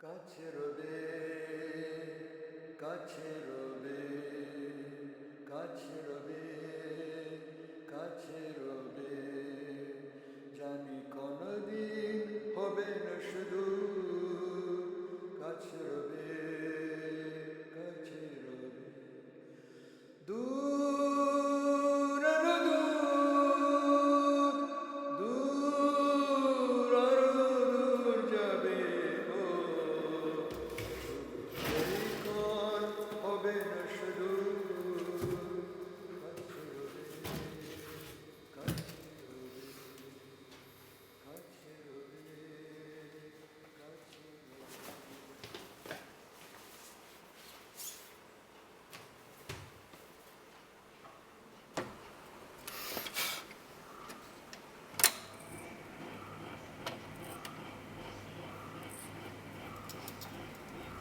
কাছে রবে, কাছে রবে, কাছে রবে, কাছে রবে, জানি কোনদিন হবে না শুধু কাছে রবে, কাছে রবে, দূর আরো দূর, দূর আরো দূর যাবে ও, সেই কোন হবে না শুধু কাছে রবে, কাছে রবে, কাছে রবে, কাছে রবে।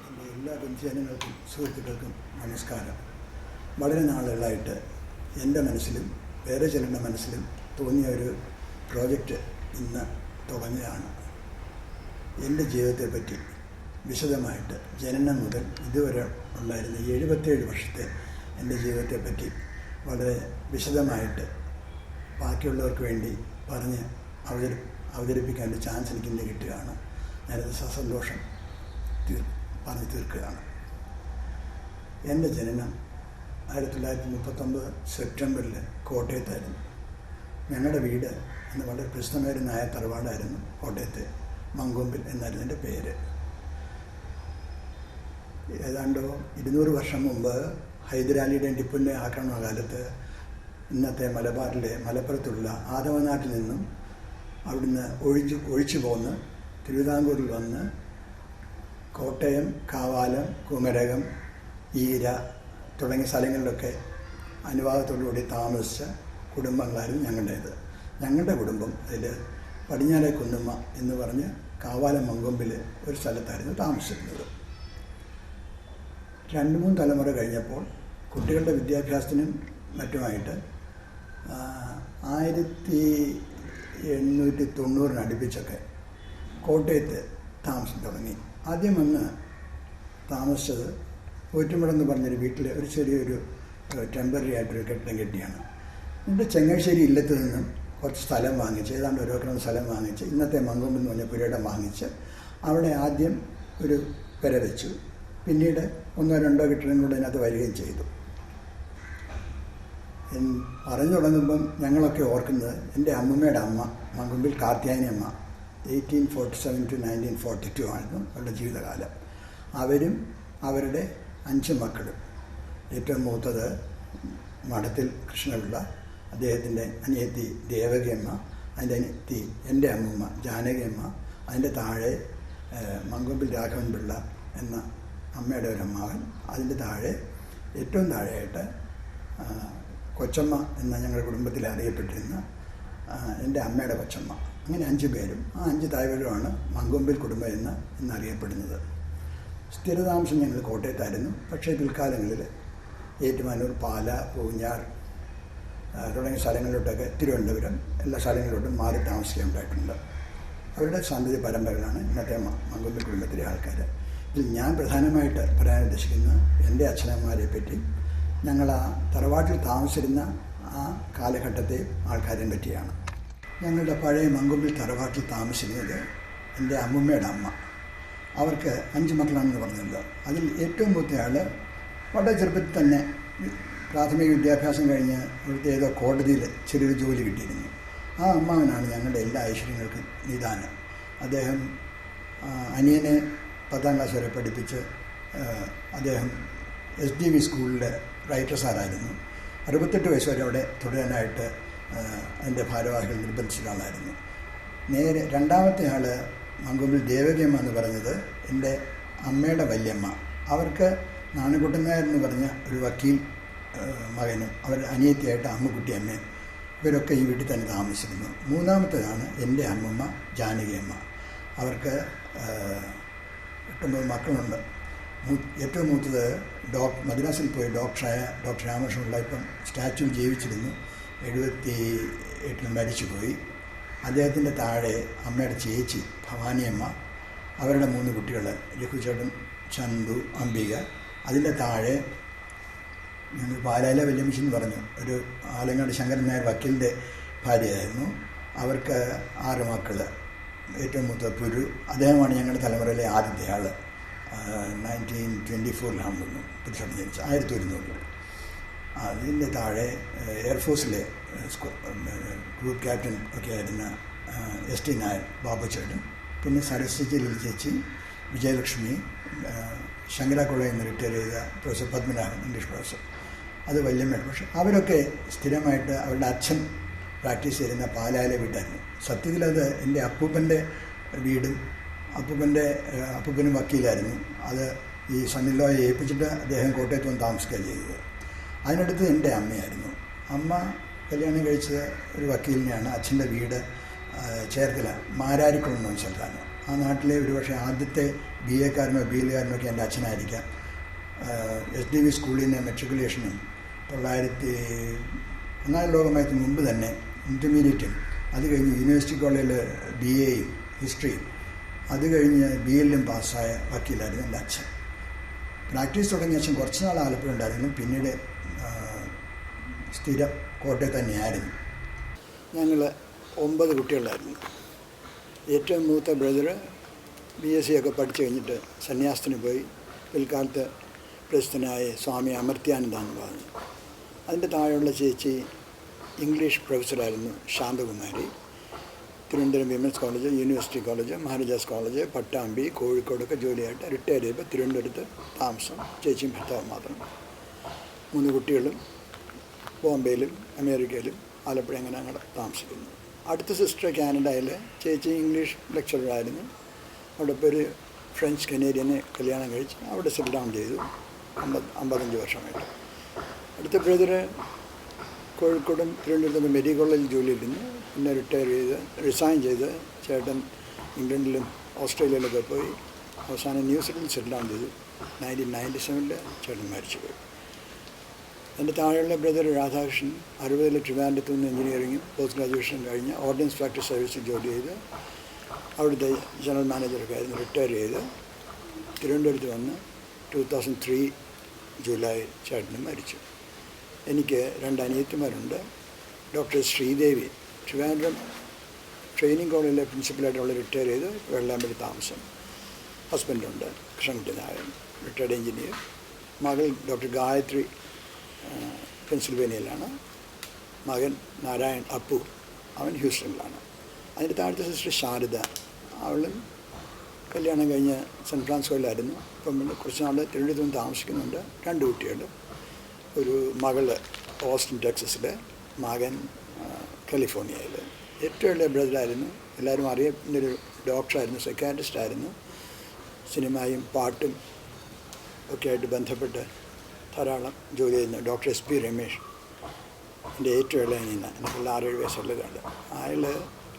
എൻ്റെ എല്ലാ ബന്ധുജനങ്ങൾക്കും സുഹൃത്തുക്കൾക്കും നമസ്കാരം. വളരെ നാളുകളായിട്ട് എൻ്റെ മനസ്സിലും വേറെ ചിലരുടെ മനസ്സിലും തോന്നിയ ഒരു പ്രോജക്റ്റ് ഇന്ന് തുടങ്ങുകയാണ്. എൻ്റെ ജീവിതത്തെപ്പറ്റി വിശദമായിട്ട് ജനനം മുതൽ ഇതുവരെ ഉണ്ടായിരുന്ന 77 വർഷത്തെ എൻ്റെ ജീവിതത്തെപ്പറ്റി വളരെ വിശദമായിട്ട് ബാക്കിയുള്ളവർക്ക് വേണ്ടി പറഞ്ഞ് അവതരിപ്പിക്കാൻ ഒരു ചാൻസ് എനിക്കിന്ന് കിട്ടുകയാണ്. ഞാനത് സസന്തോഷം പറഞ്ഞു തീർക്കുകയാണ്. എൻ്റെ ജനനം 1939 സെപ്റ്റംബറിൽ കോട്ടയത്തായിരുന്നു. ഞങ്ങളുടെ വീട് അന്ന് വളരെ പ്രസിദ്ധമായൊരു നായർ തറവാടായിരുന്നു. കോട്ടയത്തെ മങ്കൊമ്പിൽ എന്നായിരുന്നു എൻ്റെ പേര്. ഏതാണ്ട് 200 വർഷം മുമ്പ് ഹൈദരാലിയുടെയും ടിപ്പുവിൻ്റെ ആക്രമണകാലത്ത് ഇന്നത്തെ മലബാറിലെ മലപ്പുറത്തുള്ള ആദവനാട്ടിൽ നിന്നും അവിടുന്ന് ഒഴിച്ചു പോന്ന് തിരുവിതാംകൂറിൽ വന്ന് കോട്ടയം, കാവാലം, കുമരകം, ഈര തുടങ്ങിയ സ്ഥലങ്ങളിലൊക്കെ അനുവാദത്തോടുകൂടി താമസിച്ച കുടുംബങ്ങളായിരുന്നു ഞങ്ങളുടേത്. ഞങ്ങളുടെ കുടുംബം അതിൽ പടിഞ്ഞാറെ കുന്നുമ്മ എന്ന് പറഞ്ഞ് കാവാലം മങ്കൊമ്പിൽ ഒരു സ്ഥലത്തായിരുന്നു താമസിച്ചിരുന്നത്. 2-3 തലമുറ കഴിഞ്ഞപ്പോൾ കുട്ടികളുടെ വിദ്യാഭ്യാസത്തിനും മറ്റുമായിട്ട് 1890 അടുപ്പിച്ചൊക്കെ കോട്ടയത്ത് താമസം തുടങ്ങി. ആദ്യം വന്ന് താമസിച്ചത് പോറ്റുമടെന്ന് പറഞ്ഞൊരു വീട്ടിൽ ഒരു ചെറിയൊരു ടെമ്പററി ആയിട്ടൊരു കെട്ടിടം കെട്ടിയാണ്. എന്നിട്ട് ചങ്ങനാശ്ശേരി ഇല്ലത്ത് നിന്നും കുറച്ച് സ്ഥലം വാങ്ങിച്ച്, ഏതാണ്ട് 1 ഏക്കർ സ്ഥലം വാങ്ങിച്ച്, ഇന്നത്തെ മങ്കൊമ്പ് എന്ന് പറഞ്ഞ പുരയിടം വാങ്ങിച്ച് അവിടെ ആദ്യം ഒരു പെര വെച്ചു. പിന്നീട് 1-2 കെട്ടിടങ്ങളൂടെ അതിനകത്ത് വരികയും ചെയ്തു. പറഞ്ഞു തുടങ്ങുമ്പം ഞങ്ങളൊക്കെ ഓർക്കുന്നത് എൻ്റെ അമ്മമ്മയുടെ അമ്മ മങ്കൊമ്പിൽ കാർത്യായനി അമ്മ 1847 to 1942 ആയിരുന്നു അവരുടെ ജീവിതകാലം. അവരും അവരുടെ 5 മക്കളും, ഏറ്റവും മൂത്തത് മഠത്തിൽ കൃഷ്ണപിള്ള, അദ്ദേഹത്തിൻ്റെ അനിയത്തി ദേവകിയമ്മ, അതിൻ്റെ അനിയത്തി എൻ്റെ അമ്മൂമ്മ ജാനകിയമ്മ, അതിൻ്റെ താഴെ മങ്കൊമ്പിൽ രാഘവൻ പിള്ള എന്ന അമ്മയുടെ ഒരു അമ്മാവൻ, അതിൻ്റെ താഴെ ഏറ്റവും താഴെയായിട്ട് കൊച്ചമ്മ എന്ന ഞങ്ങളുടെ കുടുംബത്തിൽ അറിയപ്പെട്ടിരുന്ന എൻ്റെ അമ്മയുടെ കൊച്ചമ്മ. അങ്ങനെ 5 പേരും, ആ 5 തായ്വരുമാണ് മങ്കൊമ്പിൽ കുടുംബം എന്നറിയപ്പെടുന്നത്. സ്ഥിരതാമസം ഞങ്ങൾ കോട്ടയത്തായിരുന്നു. പക്ഷേ പിൽക്കാലങ്ങളിൽ ഏറ്റുമാനൂർ, പാല, പൂഞ്ഞാർ തുടങ്ങിയ സ്ഥലങ്ങളിലോട്ടൊക്കെ, തിരുവനന്തപുരം, എല്ലാ സ്ഥലങ്ങളിലോട്ടും മാറി താമസിക്കാനുണ്ടായിട്ടുണ്ട്. അവരുടെ സന്തതി പരമ്പരകളാണ് ഇന്നത്തെ മങ്കൊമ്പിൽ കുടുംബത്തിലെ ആൾക്കാർ. ഇതിൽ ഞാൻ പ്രധാനമായിട്ട് പറയാൻ ഉദ്ദേശിക്കുന്നത് എൻ്റെ അച്ഛനമ്മമാരെ പറ്റി, ഞങ്ങൾ ആ തറവാട്ടിൽ താമസിച്ചിരുന്ന ആ കാലഘട്ടത്തെ ആൾക്കാരെ പറ്റിയാണ്. ഞങ്ങളുടെ പഴയ മങ്കൊമ്പിൽ തറവാട്ടിൽ താമസിക്കുന്നത് എൻ്റെ അമ്മൂമ്മയുടെ അമ്മ. അവർക്ക് 5 മക്കളാണെന്ന് പറഞ്ഞത്. അതിൽ ഏറ്റവും മൂത്തയാൾ വളരെ ചെറുപ്പത്തിൽ തന്നെ പ്രാഥമിക വിദ്യാഭ്യാസം കഴിഞ്ഞ് ഇവിടുത്തെ ഏതോ കോടതിയിൽ ചെറിയൊരു ജോലി കിട്ടിയിരുന്നു. ആ അമ്മാവനാണ് ഞങ്ങളുടെ എല്ലാ ഐശ്വര്യങ്ങൾക്കും നിദാനം. അദ്ദേഹം അനിയനെ 10ാം ക്ലാസ് വരെ പഠിപ്പിച്ച് അദ്ദേഹം SDV സ്കൂളിലെ റൈറ്റർ സാറായിരുന്നു. 68 വയസ്സ് വരെ അവിടെ തുടരാനായിട്ട് അതിൻ്റെ ഭാരവാഹികൾ നിർബന്ധിച്ച ആളായിരുന്നു. നേരെ രണ്ടാമത്തെ ആൾ മങ്കൊമ്പിൽ ദേവകിയമ്മ എന്ന് പറഞ്ഞത് എൻ്റെ അമ്മയുടെ വല്യമ്മ. അവർക്ക് നാണുകുട്ടൻ നായർ എന്ന് പറഞ്ഞ ഒരു വക്കീൽ മകനും അവരുടെ അനിയത്തിയായിട്ട് അമ്മക്കുട്ടിയമ്മയും, ഇവരൊക്കെ ഈ വീട്ടിൽ തന്നെ താമസിച്ചിരുന്നു. മൂന്നാമത്തേതാണ് എൻ്റെ അമ്മമ്മ ജാനകിയമ്മ. അവർക്ക് 8-9 മക്കളുണ്ട്. ഏറ്റവും മൂത്തത് മദ്രാസിൽ പോയി ഡോക്ടർ രാമകൃഷ്ണപിള്ള, ഇപ്പം സ്റ്റാച്യു ജീവിച്ചിരുന്നു, 78 മരിച്ചുപോയി. അദ്ദേഹത്തിൻ്റെ താഴെ അമ്മയുടെ ചേച്ചി ഭവാനിയമ്മ, അവരുടെ 3 കുട്ടികൾ, രഘുചേട്ടൻ, ചന്തു, അംബിക. അതിൻ്റെ താഴെ ഞങ്ങൾ പാലായിലെ വല്യമ്മച്ചി എന്ന് പറഞ്ഞു, ഒരു ആലങ്ങാട് ശങ്കരൻ നായർ വക്കീലിൻ്റെ ഭാര്യയായിരുന്നു. അവർക്ക് 6 മക്കൾ. ഏറ്റവും മൂത്ത പുരു, അദ്ദേഹമാണ് ഞങ്ങളുടെ തലമുറയിലെ ആദ്യത്തെ ആൾ. 1924 പുരുഷന് ജനിച്ചു, 1100. അതിൻ്റെ താഴെ എയർഫോഴ്സിലെ ഗ്രൂപ്പ് ക്യാപ്റ്റൻ ഒക്കെ ആയിരുന്ന ST നായർ ബാബുചേട്ടൻ, പിന്നെ സരസ്വതി ചേച്ചി, വിജയലക്ഷ്മി, ശങ്കര കോളേജിൽ നിന്ന് റിട്ടയർ ചെയ്ത പ്രൊഫസർ പത്മനാഭൻ, ഇംഗ്ലീഷ് പ്രൊഫസർ, അത് വല്യമ്മയാണ്. പക്ഷെ അവരൊക്കെ സ്ഥിരമായിട്ട് അവരുടെ അച്ഛൻ പ്രാക്ടീസ് ചെയ്യുന്ന പാലായിലെ വീട്ടായിരുന്നു. സത്യത്തിൽ അത് എൻ്റെ അപ്പൂപ്പൻ്റെ വീടും, അപ്പൂപ്പനും വക്കീലായിരുന്നു. അത് ഈ സണ്ണിലോയെ ഏൽപ്പിച്ചിട്ട് അദ്ദേഹം കോട്ടയത്ത് വന്ന് താമസിക്കുകയാണ് ചെയ്തത്. അതിനടുത്ത് എൻ്റെ അമ്മയായിരുന്നു. അമ്മ കല്യാണം കഴിച്ചത് ഒരു വക്കീലിനെയാണ്. അച്ഛൻ്റെ വീട് ചേർത്തല മാരാരിക്കുളം എന്ന സ്ഥലത്താണ്. ആ നാട്ടിലെ ഒരുപക്ഷെ ആദ്യത്തെ BA കാരനോ BL കാരനോ ഒക്കെ എൻ്റെ അച്ഛനായിരിക്കാം. SDV സ്കൂളിൽ നിന്ന് മെട്രിക്കുലേഷനും 1ാം ലോകമയത്തിന് മുമ്പ് തന്നെ ഇൻ്റർമീഡിയറ്റും, അത് കഴിഞ്ഞ് യൂണിവേഴ്സിറ്റി കോളേജിൽ BAയും ഹിസ്റ്ററിയും, അത് കഴിഞ്ഞ് BLലും പാസ്സായ വക്കീലായിരുന്നു എൻ്റെ അച്ഛൻ. പ്രാക്ടീസ് തുടങ്ങിയ അച്ഛൻ കുറച്ച് നാൾ ആലപ്പുഴ ഉണ്ടായിരുന്നു, പിന്നീട് സ്ഥിരം കോട്ടയത്ത് തന്നെയായിരുന്നു. ഞങ്ങൾ 9 കുട്ടികളായിരുന്നു. ഏറ്റവും മൂത്ത ബ്രദർ BSc ഒക്കെ പഠിച്ചു കഴിഞ്ഞിട്ട് സന്യാസത്തിന് പോയി. പിൽക്കാലത്ത് പ്രസിദ്ധനായ സ്വാമി അമർത്യാനന്ദാന്ന് പറഞ്ഞു. അതിൻ്റെ താഴെയുള്ള ചേച്ചി ഇംഗ്ലീഷ് പ്രൊഫസറായിരുന്നു, Shanthakumari. Thiruvananthapuram women's college, university college, Maharaja's college, Pattambi, കോഴിക്കോടൊക്കെ ജോലിയായിട്ട് റിട്ടയർ ചെയ്തപ്പോൾ തിരുവനന്തപുരത്ത് താമസം. ചേച്ചിയും ഭർത്താവും മാത്രം. 3 കുട്ടികളും ബോംബെയിലും അമേരിക്കയിലും ആലപ്പുഴ അങ്ങനെ അങ്ങോട്ട് താമസിക്കുന്നു. അടുത്ത സിസ്റ്റർ കാനഡയിൽ, ചേച്ചി ഇംഗ്ലീഷ് ലെക്ചറായിരുന്നു. അവിടെ ഇപ്പോൾ ഒരു ഫ്രഞ്ച് കനേഡിയനെ കല്യാണം കഴിച്ച് അവിടെ സെറ്റിൽ ഡൗൺ ചെയ്തു 55 വർഷമായിട്ട്. അടുത്ത ബ്രദറ് കോഴിക്കോടും തിരുവനന്തപുരത്തും മെഡിക്കൽ കോളേജിൽ ജോലിയിരുന്നു. പിന്നെ റിസൈൻ ചെയ്ത് ചേട്ടൻ ഇംഗ്ലണ്ടിലും ഓസ്ട്രേലിയയിലൊക്കെ പോയി അവസാനം ന്യൂസിലൻഡിൽ സെറ്റിൽ ഡൗൺ ചെയ്തു. 1997 ചേട്ടൻ മരിച്ചുപോയി. എൻ്റെ താഴെയുള്ള ബ്രദർ രാധാകൃഷ്ണൻ 60 ട്രിവാൻഡ്രത്തു നിന്ന് എഞ്ചിനീയറിങ്ങും പോസ്റ്റ് ഗ്രാജുവേഷൻ കഴിഞ്ഞ് ഓർഡിനൻസ് ഫാക്ടറി സർവീസിൽ ജോലി ചെയ്ത് അവിടുത്തെ ജനറൽ മാനേജറൊക്കെ ആയിരുന്നു. റിട്ടയർ ചെയ്ത് തിരുവനന്തപുരത്ത് വന്ന് 2003 ജൂലൈ ചേട്ടനും മരിച്ചു. എനിക്ക് 2 അനിയത്തിമാരുണ്ട്. ഡോക്ടർ ശ്രീദേവി ട്രിവാൻഡ്രം ട്രെയിനിങ് കോളേജിലെ പ്രിൻസിപ്പലായിട്ട് അവൾ റിട്ടയർ ചെയ്ത് വെള്ളാമ്പള്ളി താമസം. ഹസ്ബൻഡുണ്ട്, കൃഷ്ണൻകുട്ടി നായർ, റിട്ടയർഡ് എഞ്ചിനീയർ. മകൾ ഡോക്ടർ ഗായത്രി പെൻസിൽവേനിയയിലാണ്. മകൻ നാരായൺ അപ്പു, അവൻ ഹ്യൂസ്റ്റണിലാണ്. അതിൻ്റെ താഴത്തെ സിസ്റ്റർ ശാരദ, അവളും കല്യാണം കഴിഞ്ഞ് സെൻറ്റ് ഫ്രാൻസിസ്കോയിലായിരുന്നു. ഇപ്പം പിന്നെ കുറച്ച് നാൾ തിരുവനന്തപുരത്ത് താമസിക്കുന്നുണ്ട്. 2 കുട്ടികൾ, ഒരു മകൾ ഓസ്റ്റിൻ ടെക്സസിൽ, മകൻ കാലിഫോർണിയയിൽ. ഏറ്റവും വലിയ ബ്രദറായിരുന്നു. എല്ലാവരും അറിയുന്നൊരു ഡോക്ടറായിരുന്നു, സൈക്കാട്രിസ്റ്റായിരുന്നു. സിനിമയും പാട്ടും ഒക്കെ ആയിട്ട് ബന്ധപ്പെട്ട് ധാരാളം ജോലി ചെയ്യുന്ന ഡോക്ടർ SP രമേഷ്, എൻ്റെ ഏറ്റവും ഇളയ അനിയനാണ്. എനിക്കുള്ള 6-7 വയസ്സുള്ളതാണ്. അയാൾ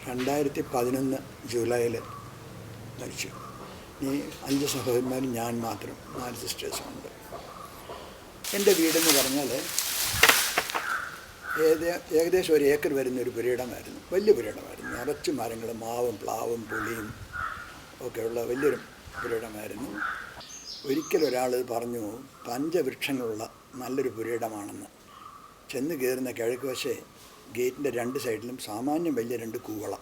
2011 ജൂലൈയിൽ മരിച്ചു. ഈ 5 സഹോദരന്മാരും ഞാൻ മാത്രം, 4 സിസ്റ്റേഴ്സുമുണ്ട്. എൻ്റെ വീടെന്ന് പറഞ്ഞാൽ ഏകദേശം 1 ഏക്കർ വരുന്നൊരു പുരയിടമായിരുന്നു. വലിയ പുരയിടമായിരുന്നു. നിറച്ച് മരങ്ങൾ, മാവും പ്ലാവും പുളിയും ഒക്കെയുള്ള വലിയൊരു പുരയിടമായിരുന്നു. ഒരിക്കലൊരാൾ പറഞ്ഞു പഞ്ചവൃക്ഷങ്ങളുള്ള നല്ലൊരു പുരയിടമാണെന്ന്. ചെന്ന് കയറുന്ന കിഴക്ക് വശേ ഗേറ്റിൻ്റെ 2 സൈഡിലും സാമാന്യം വലിയ 2 കൂവളം.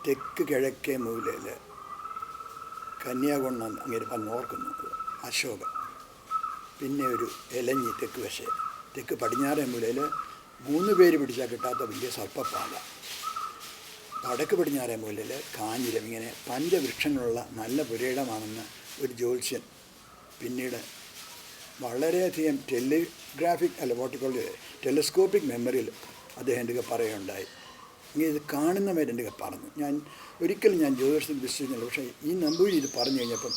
തെക്ക് കിഴക്കേ മൂലയിൽ കന്യാകുണ്ണം അങ്ങനെ പറഞ്ഞോർക്കുന്നത് അശോക. പിന്നെ ഒരു എലഞ്ഞി തെക്ക് വശേ. തെക്ക് പടിഞ്ഞാറേ മൂലയിൽ 3 പേര് പിടിച്ചാൽ കിട്ടാത്ത വലിയ സർപ്പപ്പാല. വടക്ക് പടിഞ്ഞാറേ മൂലയിൽ കാഞ്ഞിരം. ഇങ്ങനെ പഞ്ചവൃക്ഷങ്ങളുള്ള നല്ല പുരയിടമാണെന്ന് ഒരു ജ്യോത്സ്യൻ പിന്നീട് വളരെയധികം ടെലിസ്കോപ്പിക് മെമ്മറിയിൽ അദ്ദേഹം എൻ്റെ പറയുകയുണ്ടായി. ഇങ്ങനെ ഇത് കാണുന്നവരെ എൻ്റെ പറഞ്ഞു. ഒരിക്കലും ഞാൻ ജ്യോതിഷത്തിൽ വിശ്വസിക്കുന്നില്ല. പക്ഷേ ഈ നമ്പൂരി ഇത് പറഞ്ഞു കഴിഞ്ഞപ്പം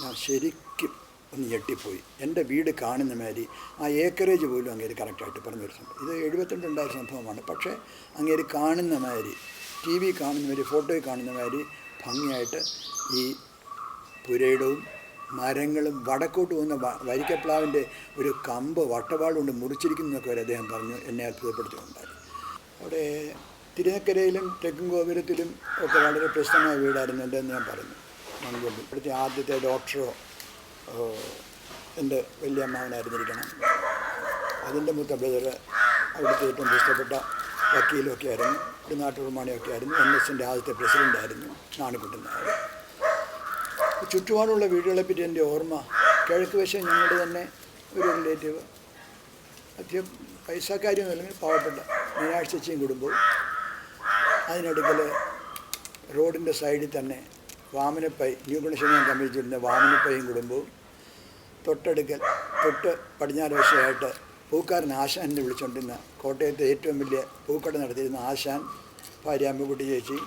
ഞാൻ ശരിക്കും ഒന്ന് ഞെട്ടിപ്പോയി. എൻ്റെ വീട് കാണുന്ന മാതിരി ആ ഏക്കറേജ് പോലും അങ്ങേര് കറക്റ്റായിട്ട് പറഞ്ഞു വരുന്നുണ്ട്. ഇത് 72 ഉണ്ടായ സംഭവമാണ്. പക്ഷേ അങ്ങേര് കാണുന്ന മാതിരി, TV കാണുന്ന മാതിരി, ഫോട്ടോയിൽ കാണുന്ന മാതിരി ഭംഗിയായിട്ട് ഈ പുരയിടവും മരങ്ങളും വടക്കോട്ട് പോകുന്ന വരിക്കപ്ലാവിൻ്റെ ഒരു കമ്പ് വട്ടവാളുകൊണ്ട് മുറിച്ചിരിക്കുന്നതൊക്കെ വരെ അദ്ദേഹം പറഞ്ഞു. എന്നെ അത്ഭുതപ്പെടുത്തിയിട്ടുണ്ടായി. അവിടെ തിരുനക്കരയിലും തെക്കും ഗോപുരത്തിലും ഒക്കെ വളരെ പ്രശസ്തമായ വീടായിരുന്നു എൻ്റെന്ന് ഞാൻ പറഞ്ഞു. മങ്കൊമ്പിൽ. ഇവിടുത്തെ ആദ്യത്തെ ഡോക്ടറോ എൻ്റെ വലിയ അമ്മാവനായിരുന്നിരിക്കണം. അതിൻ്റെ മൂത്ത ബ്രദർ അവിടുത്തെ ഏറ്റവും ഇഷ്ടപ്പെട്ട വക്കീലൊക്കെ ആയിരുന്നു, ഒരു നാട്ടുപ്രമാണിയൊക്കെ ആയിരുന്നു. NS-ൻ്റെ ആദ്യത്തെ പ്രസിഡൻ്റായിരുന്നു നാണിക്കുട്ടൻ നായർ. ചുറ്റുപാടുള്ള വീടുകളെപ്പറ്റി എൻ്റെ ഓർമ്മ, കിഴക്ക് വശം ഞങ്ങളുടെ തന്നെ ഒരു റിലേറ്റീവ്, അത്യം പൈസക്കാരിയൊന്നും അല്ലെങ്കിൽ പാവപ്പെട്ട മീനാക്ഷി ചേച്ചിയും കുടുംബവും. അതിനടുക്കൽ റോഡിൻ്റെ സൈഡിൽ തന്നെ വാമനപ്പൈ, ന്യൂ ഗുണശേഖരൻ കമ്മിറ്റിയിരുന്ന വാമനപ്പൈയും കുടുംബവും. തൊട്ട് പടിഞ്ഞാറ് വശമായിട്ട് പൂക്കാരൻ ആശാൻ എന്ന് വിളിച്ചുകൊണ്ടിരുന്ന കോട്ടയത്തെ ഏറ്റവും വലിയ പൂക്കട നടത്തിയിരുന്ന ആശാൻ, ഭാര്യ അമ്മക്കുട്ടി ചേച്ചി,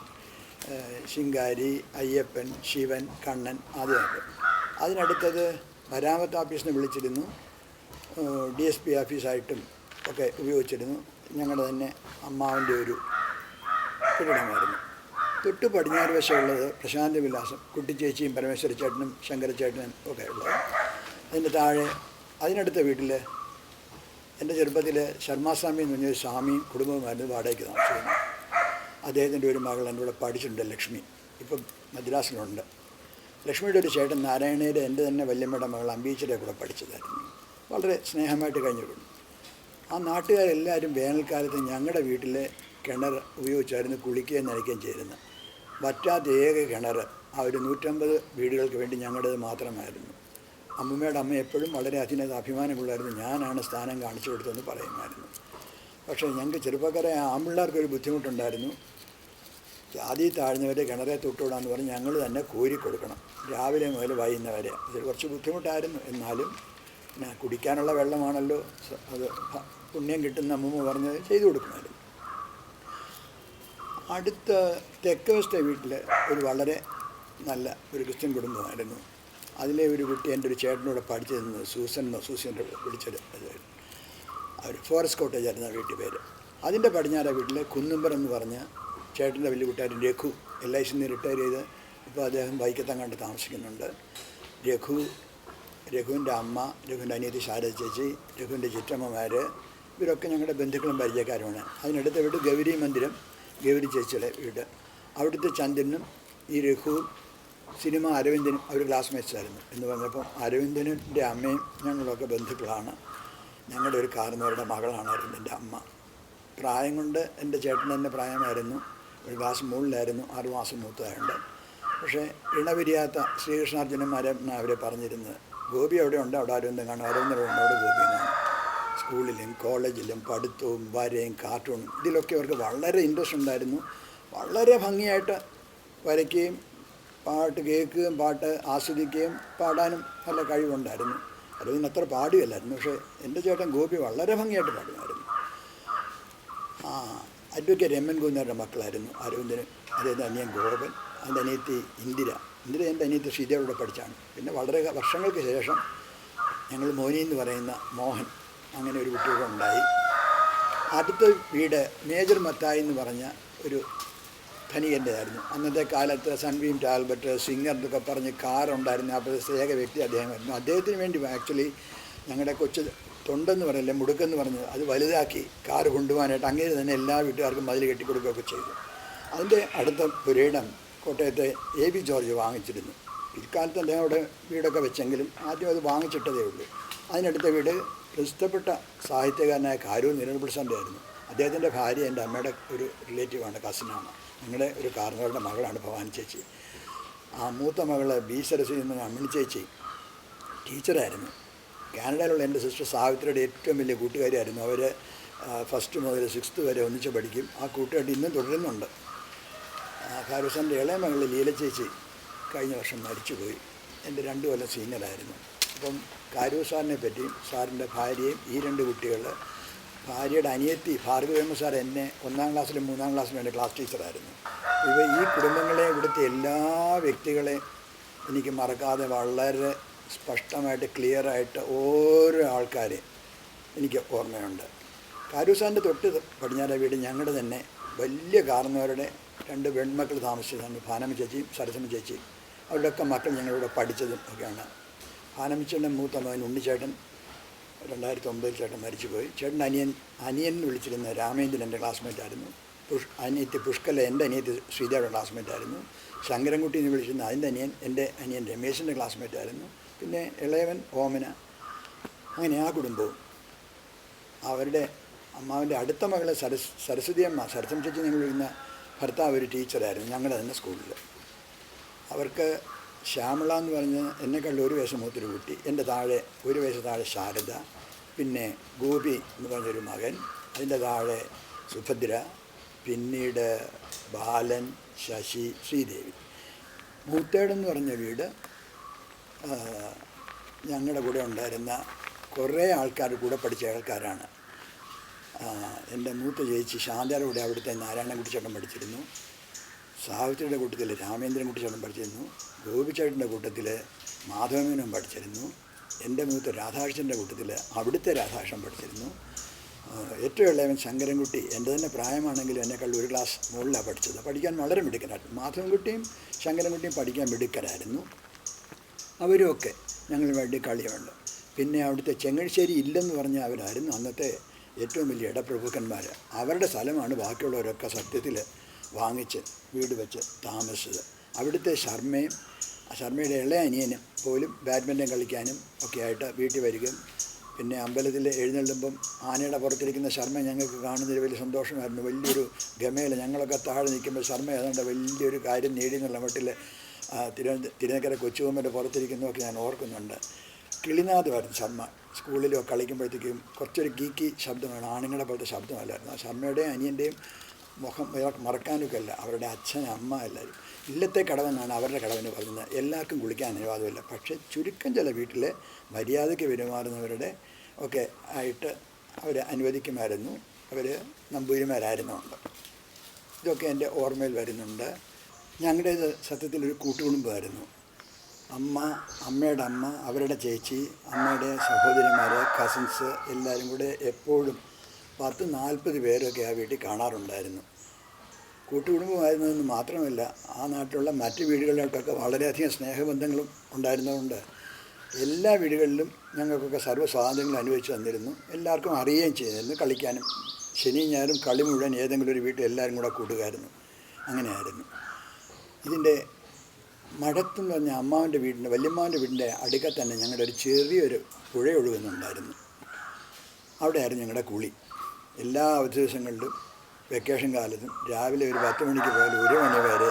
ശിങ്കാരി, അയ്യപ്പൻ, ശിവൻ, കണ്ണൻ ആദ്യമായിട്ട്. അതിനടുത്തത് മരാമത്ത് ഓഫീസിൽ നിന്ന് വിളിച്ചിരുന്നു, DSP ഓഫീസായിട്ടും ഒക്കെ ഉപയോഗിച്ചിരുന്നു. ഞങ്ങളുടെ തന്നെ അമ്മാവൻ്റെ ഒരു കെട്ടിടമായിരുന്നു. തൊട്ട് പടിഞ്ഞാറ് വശമുള്ളത് പ്രശാന്ത വിലാസം, കുട്ടിച്ചേച്ചിയും പരമേശ്വര ചേട്ടനും ശങ്കരച്ചേട്ടനും ഒക്കെ ഉള്ളത്. അതിൻ്റെ താഴെ അതിനടുത്ത വീട്ടിൽ എൻ്റെ ചെറുപ്പത്തിൽ ശർമാസ്വാമി എന്ന് പറഞ്ഞൊരു സ്വാമിയും കുടുംബവുമായിരുന്നു വാടകയ്ക്ക് താമസിക്കുന്നത്. അദ്ദേഹത്തിൻ്റെ ഒരു മകൾ എൻ്റെ കൂടെ പഠിച്ചിട്ടുണ്ട്, ലക്ഷ്മി, ഇപ്പം മദ്രാസിലുണ്ട്. ലക്ഷ്മിയുടെ ഒരു ചേട്ടൻ നാരായണയുടെ എൻ്റെ തന്നെ വല്യമ്മയുടെ മകൾ അമ്പീച്ചിയുടെ കൂടെ പഠിച്ചതായിരുന്നു. വളരെ സ്നേഹമായിട്ട് കഴിഞ്ഞിട്ടുണ്ട്. ആ നാട്ടുകാരെല്ലാവരും വേനൽക്കാലത്ത് ഞങ്ങളുടെ വീട്ടിലെ കിണർ ഉപയോഗിച്ചായിരുന്നു കുളിക്കുകയും നനയ്ക്കുകയും ചെയ്തിരുന്നത്. വറ്റാത്ത ഏക കിണർ ആ ഒരു 150 വീടുകൾക്ക് വേണ്ടി ഞങ്ങളുടേത് മാത്രമായിരുന്നു. അമ്മൂമ്മയുടെ അമ്മ എപ്പോഴും വളരെ അഭിമാനമുള്ളായിരുന്നു. ഞാനാണ് സ്ഥാനം കാണിച്ചു കൊടുത്തതെന്ന് പറയുമായിരുന്നു. പക്ഷേ ഞങ്ങൾക്ക് ചെറുപ്പക്കാരെ ആമ്പിള്ളേർക്കൊരു ബുദ്ധിമുട്ടുണ്ടായിരുന്നു. ജാതി താഴ്ന്നവരെ കിണറെ തൊട്ടുവിടാന്ന് പറഞ്ഞ് ഞങ്ങൾ തന്നെ കോരി കൊടുക്കണം, രാവിലെ മുതൽ വൈകുന്നവരെ. ഇത് കുറച്ച് ബുദ്ധിമുട്ടായിരുന്നു. എന്നാലും പിന്നെ കുടിക്കാനുള്ള വെള്ളമാണല്ലോ, അത് പുണ്യം കിട്ടുന്ന അമ്മൂമ്മ പറഞ്ഞത് ചെയ്തു കൊടുക്കണമായിരുന്നു. അടുത്ത തെക്ക് വശത്തെ വീട്ടിൽ ഒരു വളരെ നല്ല ഒരു ക്രിസ്ത്യൻ കുടുംബമായിരുന്നു. അതിലെ ഒരു കുട്ടി എൻ്റെ ഒരു ചേട്ടനോട് പഠിച്ചിരുന്നത് സൂസൻ്റെ വിളിച്ചത് അവർ ഫോറസ്റ്റ് കോട്ടേജ് ആയിരുന്നു ആ വീട്ടിൽ പേര്. അതിൻ്റെ പടിഞ്ഞാറെ വീട്ടിൽ കുന്നുമ്പർ എന്ന് പറഞ്ഞ ചേട്ടൻ്റെ വലിയ കൂട്ടുകാരൻ രഘു, LIC റിട്ടയർ ചെയ്ത് ഇപ്പോൾ അദ്ദേഹം വൈക്കത്തങ്ങാണ്ട് താമസിക്കുന്നുണ്ട്. രഘുവിൻ്റെ അമ്മ, രഘുവിൻ്റെ അനിയത്തി ശാരദ ചേച്ചി, രഘുവിൻ്റെ ചിറ്റമ്മമാർ, ഇവരൊക്കെ ഞങ്ങളുടെ ബന്ധുക്കളും പരിചയക്കാരുമാണ്. അതിനടുത്ത വീട് ഗൗരി മന്ദിരം, ഗൗരി ചേച്ചിയുടെ വീട്. അവിടുത്തെ ചന്ദ്രനും ഈ രഘുവും സിനിമ അരവിന്ദനും അവർ ക്ലാസ്മേറ്റ്സ് ആയിരുന്നു എന്ന് പറഞ്ഞപ്പം അരവിന്ദൻ്റെ അമ്മയും ഞങ്ങളൊക്കെ ബന്ധുക്കളാണ്. ഞങ്ങളുടെ ഒരു കാരണവരുടെ മകളാണ് അരവിന്ദൻ്റെ അമ്മ. പ്രായം കൊണ്ട് എൻ്റെ ചേട്ടൻ തന്നെ പ്രായമായിരുന്നു, ഒരു ക്ലാസ് മുകളിലായിരുന്നു, 6 മാസം മൂത്തതായുണ്ട്. പക്ഷേ ഇണപിരിയാത്ത ശ്രീകൃഷ്ണാർജുനന്മാരെ അവരെ പറഞ്ഞിരുന്നത്, ഗോപി അവിടെ ഉണ്ട്, അവിടെ അരവിന്ദൻ കാണും, അരവിന്ദൻ ഉണ്ട്, അവിടെ ഗോപി കാണും. സ്കൂളിലും കോളേജിലും പഠിത്തവും വരയും കാർട്ടൂണും ഇതിലൊക്കെ അവർക്ക് വളരെ ഇൻട്രസ്റ്റ് ഉണ്ടായിരുന്നു. വളരെ ഭംഗിയായിട്ട് വരയ്ക്കുകയും പാട്ട് കേൾക്കുകയും പാട്ട് ആസ്വദിക്കുകയും പാടാനും നല്ല കഴിവുണ്ടായിരുന്നു. അരവിന്ദൻ അത്ര പാടുകയല്ലായിരുന്നു, പക്ഷേ എൻ്റെ ചേട്ടൻ ഗോപി വളരെ ഭംഗിയായിട്ട് പാടുമായിരുന്നു. അഡ്വക്കേറ്റ് MN ഗോവിന്ദൻ്റെ മക്കളായിരുന്നു അരവിന്ദന്, അദ്ദേഹത്തിൻ്റെ അനിയൻ ഗോപൻ, അതിൻ്റെ അനിയത്തി ഇന്ദിര എൻ്റെ അനിയത്തി ശ്രീദേവിയുടെ പഠിച്ചാണ്. പിന്നെ വളരെ വർഷങ്ങൾക്ക് ശേഷം ഞങ്ങൾ മോനി എന്ന് പറയുന്ന മോഹൻ, അങ്ങനെ ഒരു കുട്ടിയൊക്കെ ഉണ്ടായി. അടുത്ത വീട് മേജർ മത്തായി എന്ന് പറഞ്ഞ ഒരു ധനികൻ്റെതായിരുന്നു. അന്നത്തെ കാലത്ത് സൺബീം ടാൽബർട്ട്, സിംഗർ എന്നൊക്കെ പറഞ്ഞ് കാറുണ്ടായിരുന്നു. ആ പ്രത്യേക വ്യക്തി അദ്ദേഹമായിരുന്നു. അദ്ദേഹത്തിന് വേണ്ടി ആക്ച്വലി ഞങ്ങളുടെ കൊച്ചു തൊണ്ടെന്ന് പറയില്ല, മുടുക്കെന്ന് പറഞ്ഞത്, അത് വലുതാക്കി കാറ് കൊണ്ടുപോകാനായിട്ട് അങ്ങനെ തന്നെ എല്ലാ വീട്ടുകാർക്കും മതിൽ കെട്ടിക്കൊടുക്കുകയൊക്കെ ചെയ്തു. അതിൻ്റെ അടുത്ത പുരയിടം കോട്ടയത്തെ AB ജോർജ് വാങ്ങിച്ചിരുന്നു. പിൽക്കാലത്ത് അദ്ദേഹം അവിടെ വീടൊക്കെ വെച്ചെങ്കിലും ആദ്യം അത് വാങ്ങിച്ചിട്ടതേ ഉള്ളൂ. അതിനടുത്ത വീട് പ്രസിദ്ധപ്പെട്ട സാഹിത്യകാരനായ കാരൂർ നിരൽപിള്ളസാറിൻ്റെ ആയിരുന്നു. അദ്ദേഹത്തിൻ്റെ ഭാര്യ എൻ്റെ അമ്മയുടെ ഒരു റിലേറ്റീവാണ്, കസിനാണ്. ഞങ്ങളുടെ ഒരു കാരണവരുടെ മകളാണ് ഭവാനി ചേച്ചി. ആ മൂത്ത മകൾ B സരസ്വതി എന്ന അമ്മിണി ചേച്ചി ടീച്ചറായിരുന്നു. കാനഡയിലുള്ള എൻ്റെ സിസ്റ്റർ സാവിത്രിയുടെ ഏറ്റവും വലിയ കൂട്ടുകാരിയായിരുന്നു. അവർ 1st മുതൽ 6th വരെ ഒന്നിച്ച് പഠിക്കും. ആ കൂട്ടുകാരി ഇന്നും തുടരുന്നുണ്ട്. കാരൂസാറിൻ്റെ ഇളയ മകൾ ലീല ചേച്ചി കഴിഞ്ഞ വർഷം മരിച്ചുപോയി. എൻ്റെ 2 കൊല്ലം സീനിയറായിരുന്നു. അപ്പം കാരൂസാറിനെ പറ്റിയും സാറിൻ്റെ ഭാര്യയും ഈ 2 കുട്ടികൾ, ഭാര്യയുടെ അനിയത്തി ഭാർഗവമ്മ സാർ എന്നെ 1ാം ക്ലാസ്സിലും 3ാം ക്ലാസ്സിലും എൻ്റെ ക്ലാസ് ടീച്ചറായിരുന്നു. ഈ കുടുംബങ്ങളെ, ഇവിടുത്തെ എല്ലാ വ്യക്തികളെ എനിക്ക് മറക്കാതെ വളരെ സ്പഷ്ടമായിട്ട് ക്ലിയറായിട്ട് ഓരോ ആൾക്കാരെ എനിക്ക് ഓർമ്മയുണ്ട്. കാരൂസാറിൻ്റെ തൊട്ട് പടിഞ്ഞാറേ വീട് ഞങ്ങളുടെ തന്നെ വലിയ കാരണവരുടെ 2 പെൺമക്കൾ താമസിച്ചതാണ്, ഭാനമ്മ ചേച്ചിയും സരസമ്മ ചേച്ചിയും. അവരുടെയൊക്കെ മക്കൾ ഞങ്ങളിവിടെ പഠിച്ചതും ഒക്കെയാണ്. ഭാനമ്മച്ചേട്ടൻ്റെ മൂത്ത മകൻ ഉണ്ണിച്ചേട്ടൻ 2009 ചേട്ടൻ മരിച്ചുപോയി. ചേട്ടൻ അനിയൻ എന്ന് വിളിച്ചിരുന്ന രാമേന്ദ്രൻ എൻ്റെ ക്ലാസ്മേറ്റായിരുന്നു. അനിയത്തി പുഷ്കല എൻ്റെ അനിയത്തി ശ്രീദേവിയുടെ ക്ലാസ്മേറ്റായിരുന്നു. ശങ്കരൻകുട്ടി എന്ന് വിളിച്ചിരുന്ന അതിൻ്റെ അനിയൻ എൻ്റെ അനിയൻ രമേശിൻ്റെ ക്ലാസ്മേറ്റായിരുന്നു. പിന്നെ ഇളയവൻ ഓമന. അങ്ങനെ ആ കുടുംബവും. അവരുടെ അമ്മാവിൻ്റെ അടുത്ത മകളെ സരസ്വതി അമ്മ, സരസ്വതി ചേച്ചി ഞങ്ങൾ വിളിക്കുന്ന ഭർത്താവ് ഒരു ടീച്ചറായിരുന്നു ഞങ്ങളുടെ തന്നെ സ്കൂളിൽ. അവർക്ക് ശ്യാമള എന്ന് പറഞ്ഞ് എന്നെക്കാളും ഒരു വയസ്സ് മൂത്തൊരു കുട്ടി, എൻ്റെ താഴെ ഒരു വയസ്സ് താഴെ ശാരദ, പിന്നെ ഗോപി എന്ന് പറഞ്ഞൊരു മകൻ, അതിൻ്റെ താഴെ സുഭദ്ര, പിന്നീട് ബാലൻ, ശശി, ശ്രീദേവി. മൂത്തേടെന്ന് പറഞ്ഞ വീട് ഞങ്ങളുടെ കൂടെ ഉണ്ടായിരുന്ന കുറേ ആൾക്കാർ കൂടെ പഠിച്ച ആൾക്കാരാണ്. എൻ്റെ മൂത്ത ചേച്ചി ശാന്തയുടെ കൂടെ അവിടുത്തെ നാരായണൻകുട്ടിച്ചേട്ടൻ പഠിച്ചിരുന്നു. സാവിത്രിയുടെ കൂട്ടത്തിൽ രാമേന്ദ്രൻകുട്ടിച്ചേട്ടൻ പഠിച്ചിരുന്നു. ഗോപിച്ചേട്ടൻ്റെ കൂട്ടത്തിൽ മാധവമേനോൻ പഠിച്ചിരുന്നു. എൻ്റെ മൂത്ത രാധാകൃഷ്ണൻ്റെ കൂട്ടത്തിൽ അവിടുത്തെ രാധാകൃഷ്ണൻ പഠിച്ചിരുന്നു. ഏറ്റവും ഇളയവൻ ശങ്കരൻകുട്ടി എൻ്റെ തന്നെ പ്രായമാണെങ്കിലും എന്നെക്കാൾ ഒരു ക്ലാസ് മുകളിലാണ് പഠിച്ചത്. പഠിക്കാൻ വളരെ മിടുക്കനായിരുന്നു. മാധവൻകുട്ടിയും ശങ്കരൻകുട്ടിയും പഠിക്കാൻ മിടുക്കരായിരുന്നു. അവരുമൊക്കെ ഞങ്ങൾ വേണ്ടി കളിയുണ്ട്. പിന്നെ അവിടുത്തെ ചെങ്ങഴിശ്ശേരി ഇല്ലെന്ന് പറഞ്ഞ അവരായിരുന്നു അന്നത്തെ ഏറ്റവും വലിയ ഇടപ്രഭുക്കന്മാർ. അവരുടെ സ്ഥലമാണ് ബാക്കിയുള്ളവരൊക്കെ സത്യത്തിൽ വാങ്ങിച്ച് വീട് വെച്ച് താമസിച്ചത്. അവിടുത്തെ ശർമ്മയുടെ ഇളയ അനിയനും പോലും ബാഡ്മിൻ്റൺ കളിക്കാനും ഒക്കെ ആയിട്ട് വീട്ടിൽ വരികയും പിന്നെ അമ്പലത്തിൽ എഴുന്നള്ളുമ്പം ആനയുടെ പുറത്തിരിക്കുന്ന ശർമ്മ ഞങ്ങൾക്ക് കാണുന്നൊരു വലിയ സന്തോഷമായിരുന്നു. വലിയൊരു ഗമയിൽ ഞങ്ങളൊക്കെ താഴെ നിൽക്കുമ്പോൾ ശർമ്മ ഏതാണ്ട് വലിയൊരു കാര്യം നേടി എന്നുള്ള മട്ടിൽ തിരുനക്കര കൊച്ചുകൊമ്പൻ്റെ പുറത്തിരിക്കുന്നതൊക്കെ ഞാൻ ഓർക്കുന്നുണ്ട്. കിളിനാഥമായിരുന്നു ശർമ്മ. സ്കൂളിലോ കളിക്കുമ്പോഴത്തേക്കും കുറച്ചൊരു ഗീക്കി ശബ്ദമാണ്, ആണുങ്ങളെ പോലത്തെ ശബ്ദമല്ലായിരുന്നു. ആ ശർമ്മയുടെയും അനിയൻ്റെയും മുഖം മറക്കാനൊക്കെ അല്ല, അവരുടെ അച്ഛൻ അമ്മ എല്ലാവരും. ഇല്ലത്തെ കടവെന്നാണ് അവരുടെ കടവിന് പറയുന്നത്. എല്ലാവർക്കും കുളിക്കാൻ അനുവാദമില്ല. പക്ഷേ ചുരുക്കം ചില വീട്ടിലെ മര്യാദയ്ക്ക് പെരുമാറുന്നവരുടെ ഒക്കെ ആയിട്ട് അവർ അനുവദിക്കുമായിരുന്നു. അവർ നമ്പൂതിരിമാരായിരുന്നുണ്ട്. ഇതൊക്കെ എൻ്റെ ഓർമ്മയിൽ വരുന്നുണ്ട്. ഞങ്ങളുടേത് സത്യത്തിലൊരു കൂട്ടുകുടുംബമായിരുന്നു. അമ്മയുടെ അമ്മ, അവരുടെ ചേച്ചി, അമ്മയുടെ സഹോദരിമാർ, കസിൻസ് എല്ലാവരും കൂടെ എപ്പോഴും 10-40 പേരൊക്കെ ആ വീട്ടിൽ കാണാറുണ്ടായിരുന്നു. കൂട്ടുകുടുംബമായിരുന്നതെന്ന് മാത്രമല്ല, ആ നാട്ടിലുള്ള മറ്റ് വീടുകളിലോട്ടൊക്കെ വളരെയധികം സ്നേഹബന്ധങ്ങളും ഉണ്ടായിരുന്നതുകൊണ്ട് എല്ലാ വീടുകളിലും ഞങ്ങൾക്കൊക്കെ സർവ്വ സ്വാതന്ത്ര്യങ്ങൾ അനുവദിച്ച് തന്നിരുന്നു. എല്ലാവർക്കും അറിയുകയും ചെയ്തിരുന്നു. കളിക്കാനും ശനിയും ഞായറും കളി മുഴുവൻ ഏതെങ്കിലും ഒരു വീട്ടിൽ എല്ലാവരും കൂടെ കൂടുകയായിരുന്നു. അങ്ങനെയായിരുന്നു. ഇതിൻ്റെ മഠത്തെന്ന് പറഞ്ഞാൽ അമ്മാവൻ്റെ വീടിൻ്റെ, വല്യമ്മാവൻ്റെ വീടിൻ്റെ അടുക്കൽ തന്നെ ഞങ്ങളുടെ ഒരു ചെറിയൊരു പുഴ ഒഴുകുന്നുണ്ടായിരുന്നു. അവിടെയായിരുന്നു ഞങ്ങളുടെ കുളി. എല്ലാ അവധി ദിവസങ്ങളിലും വെക്കേഷൻ കാലത്തും രാവിലെ ഒരു 10 മണിക്ക് പോയാൽ 1 മണി വരെ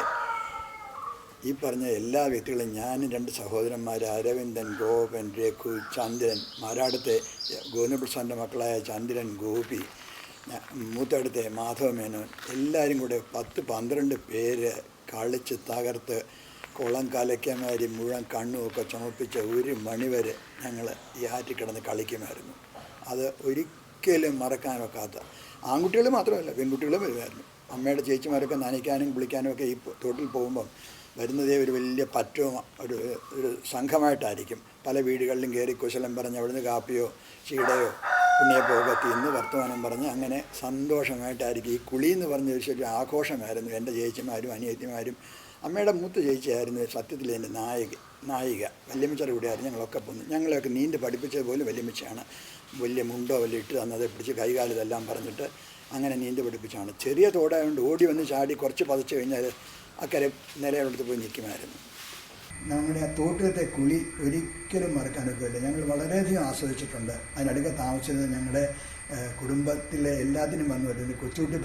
ഈ പറഞ്ഞ എല്ലാ വ്യക്തികളും, ഞാനും 2 സഹോദരന്മാർ, അരവിന്ദൻ, ഗോപൻ, രഘു, ചന്ദ്രൻ, മാരാടത്തെ ഗോവിന്ദപ്രസാദിൻ്റെ മക്കളായ ചന്ദ്രൻ, ഗോപി, മൂത്തടുത്തെ മാധവമേനോൻ, എല്ലാവരും കൂടെ 10-12 പേര് കളിച്ച് തകർത്ത് കുളം കലയ്ക്കമാരി മുഴുവൻ കണ്ണുമൊക്കെ ചുമപ്പിച്ച് 1 മണി വരെ ഞങ്ങൾ ഈ ആറ്റിൽ കിടന്ന് കളിക്കുമായിരുന്നു. അത് ഒരിക്കലും മറക്കാനൊക്കാത്ത, ആൺകുട്ടികൾ മാത്രമല്ല പെൺകുട്ടികളും വരുമായിരുന്നു. അമ്മയുടെ ചേച്ചിമാരൊക്കെ നനയ്ക്കാനും കുളിക്കാനും ഒക്കെ ഈ തോട്ടിൽ പോകുമ്പം വരുന്നതേ ഒരു വലിയ പറ്റവും ഒരു സംഘമായിട്ടായിരിക്കും. പല വീടുകളിലും കയറി കുശലം പറഞ്ഞ് അവിടുന്ന് കാപ്പിയോ ചീടയോ ഉണ്ണിയപ്പോ ഒക്കെ തിന്ന് വർത്തമാനം പറഞ്ഞ് അങ്ങനെ സന്തോഷമായിട്ടായിരിക്കും. ഈ കുളി എന്ന് പറഞ്ഞ ഒരു ആഘോഷമായിരുന്നു. എൻ്റെ ചേച്ചിമാരും അനിയത്തിമാരും. അമ്മയുടെ മൂത്ത ചേച്ചിയായിരുന്നു സത്യത്തിൽ എൻ്റെ നായിക. വല്യമ്മച്ചയുടെ കൂടെയായിരുന്നു ഞങ്ങളൊക്കെ പോകുന്നു. ഞങ്ങളെയൊക്കെ നീന്തി പഠിപ്പിച്ചത് പോലും വല്യമ്മച്ചയാണ്. വലിയ മുണ്ടോ വലിയ ഇട്ട് തന്നത് പിടിച്ച് കൈകാലിതെല്ലാം പറഞ്ഞിട്ട് അങ്ങനെ നീന്തി പഠിപ്പിച്ചാണ്. ചെറിയ തോടായതുകൊണ്ട് ഓടി വന്ന് ചാടി കുറച്ച് പതച്ച് കഴിഞ്ഞാൽ അക്കരെ നിലയോടത്ത് പോയി നിൽക്കുമായിരുന്നു. നമ്മുടെ ആ തോട്ടിലത്തെ കുളി ഒരിക്കലും മറക്കാനൊക്കെയില്ല. ഞങ്ങൾ വളരെയധികം ആസ്വദിച്ചിട്ടുണ്ട്. അതിനടുക്ക താമസിച്ചിരുന്നത് ഞങ്ങളുടെ കുടുംബത്തിലെ എല്ലാത്തിനും വന്നു വരുന്നത് കൊച്ചുകുട്ടി